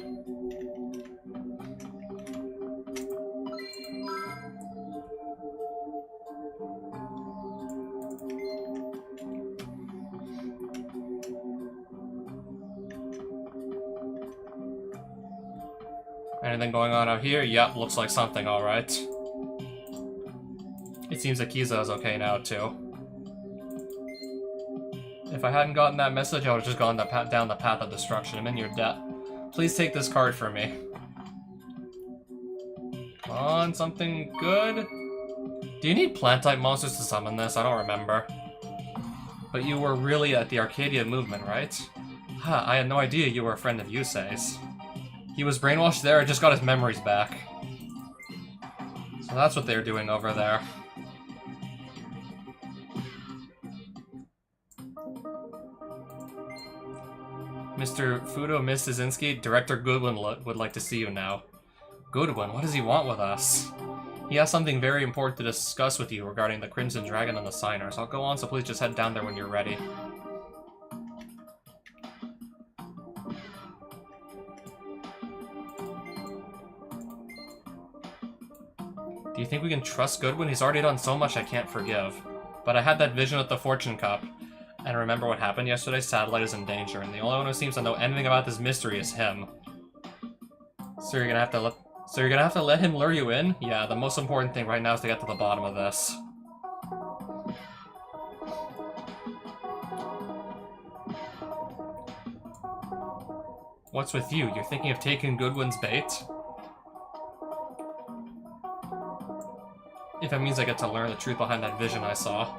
Anything going on out here? Yep, looks like something, alright. It seems Akiza is okay now, too. If I hadn't gotten that message, I would have just gone down the path of destruction. I'm in your debt. Please take this card from me. Come on, something good? Do you need plant-type monsters to summon this? I don't remember. But you were really at the Arcadia movement, right? Huh, I had no idea you were a friend of Yusei's. He was brainwashed there and just got his memories back. So that's what they're doing over there. Mr. Fudo Mistazinski, Director Goodwin would like to see you now. Goodwin, what does he want with us? He has something very important to discuss with you regarding the Crimson Dragon and the Signers. I'll go on, so please just head down there when you're ready. Do you think we can trust Goodwin? He's already done so much I can't forgive. But I had that vision at the Fortune Cup. And remember what happened yesterday? Satellite is in danger, and the only one who seems to know anything about this mystery is him. So you're gonna have to let him lure you in? Yeah, the most important thing right now is to get to the bottom of this. What's with you? You're thinking of taking Goodwin's bait? If it means I get to learn the truth behind that vision I saw.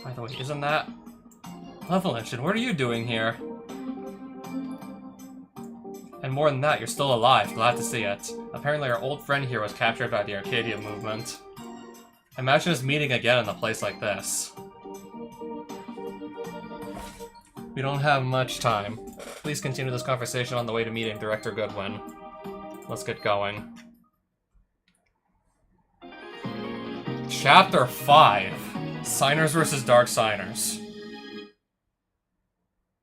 By the way, isn't that... Levelinchen, what are you doing here? And more than that, you're still alive. Glad to see it. Apparently our old friend here was captured by the Arcadia movement. Imagine us meeting again in a place like this. We don't have much time. Please continue this conversation on the way to meeting Director Goodwin. Let's get going. Chapter 5. Signers vs. Dark Signers.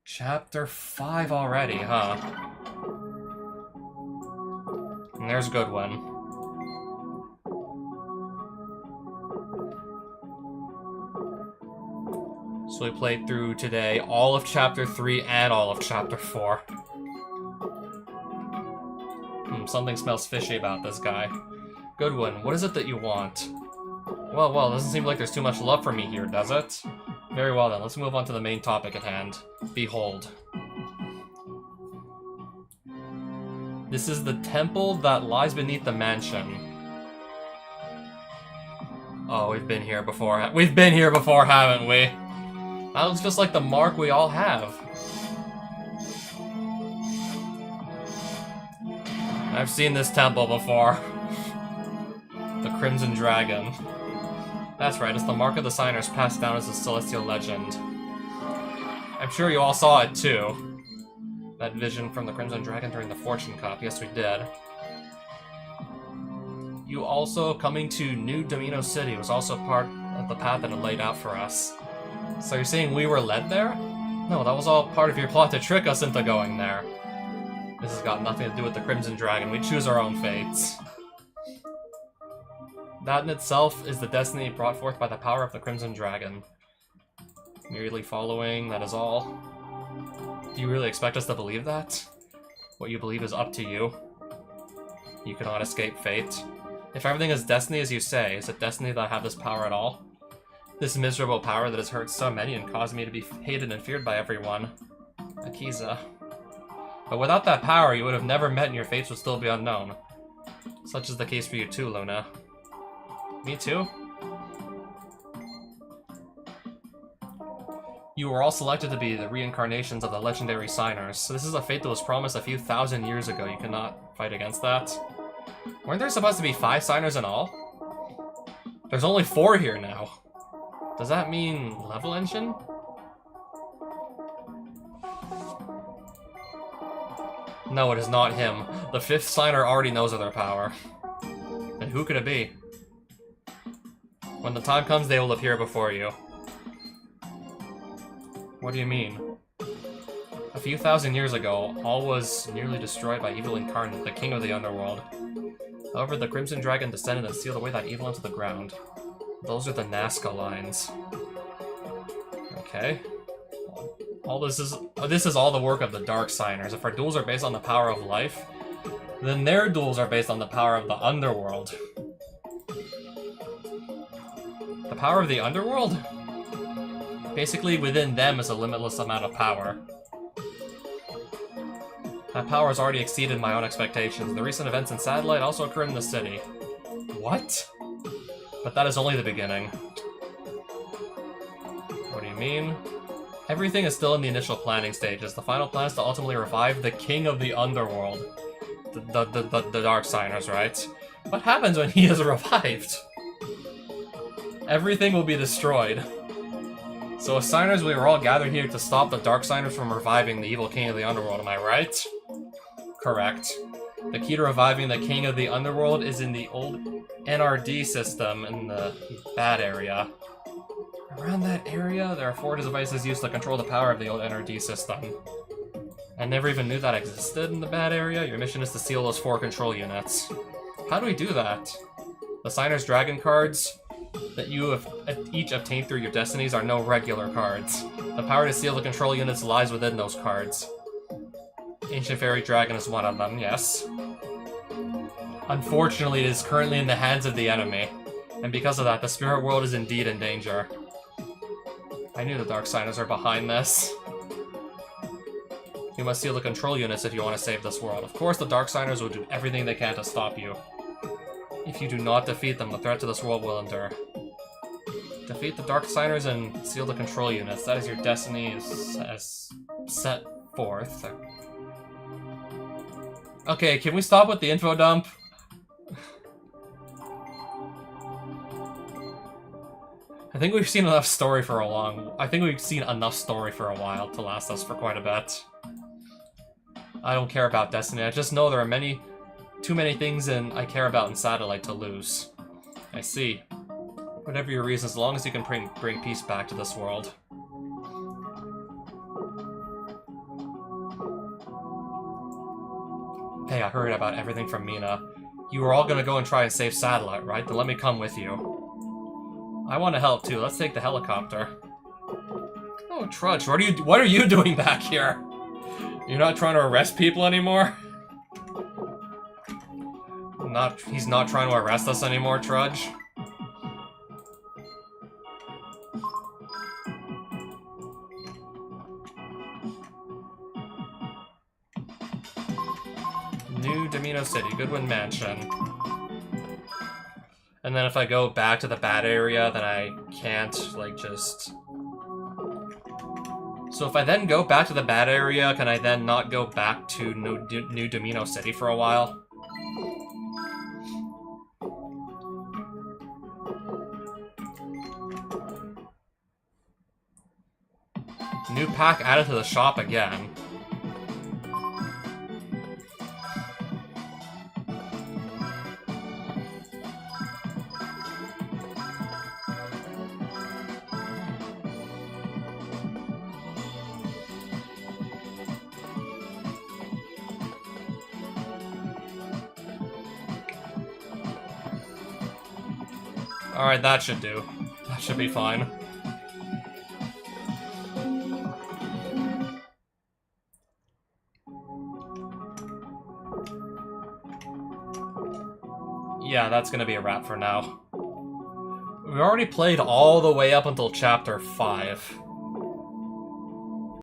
Chapter 5 already, huh? And there's Goodwin. So we played through today all of Chapter 3 and all of Chapter 4. Something smells fishy about this guy. Goodwin, what is it that you want? Well, doesn't seem like there's too much love for me here, does it? Very well then, let's move on to the main topic at hand. Behold. This is the temple that lies beneath the mansion. Oh, we've been here before. We've been here before, haven't we? That looks just like the mark we all have. I've seen this temple before. The Crimson Dragon. That's right, it's the mark of the Signers passed down as a celestial legend. I'm sure you all saw it too. That vision from the Crimson Dragon during the Fortune Cup. Yes, we did. You also coming to New Domino City was also part of the path that it laid out for us. So you're saying we were led there? No, that was all part of your plot to trick us into going there. This has got nothing to do with the Crimson Dragon. We choose our own fates. That in itself is the destiny brought forth by the power of the Crimson Dragon. Merely following, that is all. Do you really expect us to believe that? What you believe is up to you. You cannot escape fate. If everything is destiny as you say, is it destiny that I have this power at all? This miserable power that has hurt so many and caused me to be hated and feared by everyone. Akiza. But without that power, you would have never met and your fates would still be unknown. Such is the case for you too, Luna. Me too? You were all selected to be the reincarnations of the legendary Signers, so this is a fate that was promised a few thousand years ago. You cannot fight against that. Weren't there supposed to be 5 Signers in all? There's only 4 here now. Does that mean Levelinchen? No, it is not him. The 5th Signer already knows of their power. Then who could it be? When the time comes, they will appear before you. What do you mean? A few thousand years ago, all was nearly destroyed by Evil Incarnate, the king of the underworld. However, the Crimson Dragon descended and sealed away that evil into the ground. Those are the Nazca lines. Okay. This is all the work of the Dark Signers. If our duels are based on the power of life, then their duels are based on the power of the underworld. The power of the underworld? Basically, within them is a limitless amount of power. That power has already exceeded my own expectations. The recent events in Satellite also occurred in the city. What? But that is only the beginning. What do you mean? Everything is still in the initial planning stages. The final plan is to ultimately revive the King of the Underworld. The Dark Signers, right? What happens when he is revived? Everything will be destroyed. So as Signers, we were all gathered here to stop the Dark Signers from reviving the evil King of the Underworld, am I right? Correct. The key to reviving the King of the Underworld is in the old NRD system in the bad area. Around that area, there are 4 devices used to control the power of the old NRD system. I never even knew that existed in the bad area. Your mission is to seal those 4 control units. How do we do that? The Signer's Dragon cards that you have each obtained through your destinies are no regular cards. The power to seal the control units lies within those cards. Ancient Fairy Dragon is one of them, yes. Unfortunately, it is currently in the hands of the enemy, and because of that, the spirit world is indeed in danger. I knew the Dark Signers are behind this. You must seal the control units if you want to save this world. Of course, the Dark Signers will do everything they can to stop you. If you do not defeat them, the threat to this world will endure. Defeat the Dark Signers and seal the control units. That is your destiny as set forth. Okay, can we stop with the info dump? I think we've seen enough story for a while to last us for quite a bit. I don't care about Destiny. I just know there are too many things I care about in Satellite to lose. I see. Whatever your reasons, as long as you can bring peace back to this world. Hey, I heard about everything from Mina. You were all gonna go and try and save Satellite, right? Then let me come with you. I want to help too. Let's take the helicopter. Oh, Trudge, what are you doing back here? You're not trying to arrest people anymore? He's not trying to arrest us anymore, Trudge. New Domino City, Goodwin Mansion. And then if I go back to the bad area, then I can't, like, just... So if I then go back to the bad area, can I then not go back to New Domino City for a while? New pack added to the shop again. Alright, that should do. That should be fine. Yeah, that's gonna be a wrap for now. We already played all the way up until Chapter 5.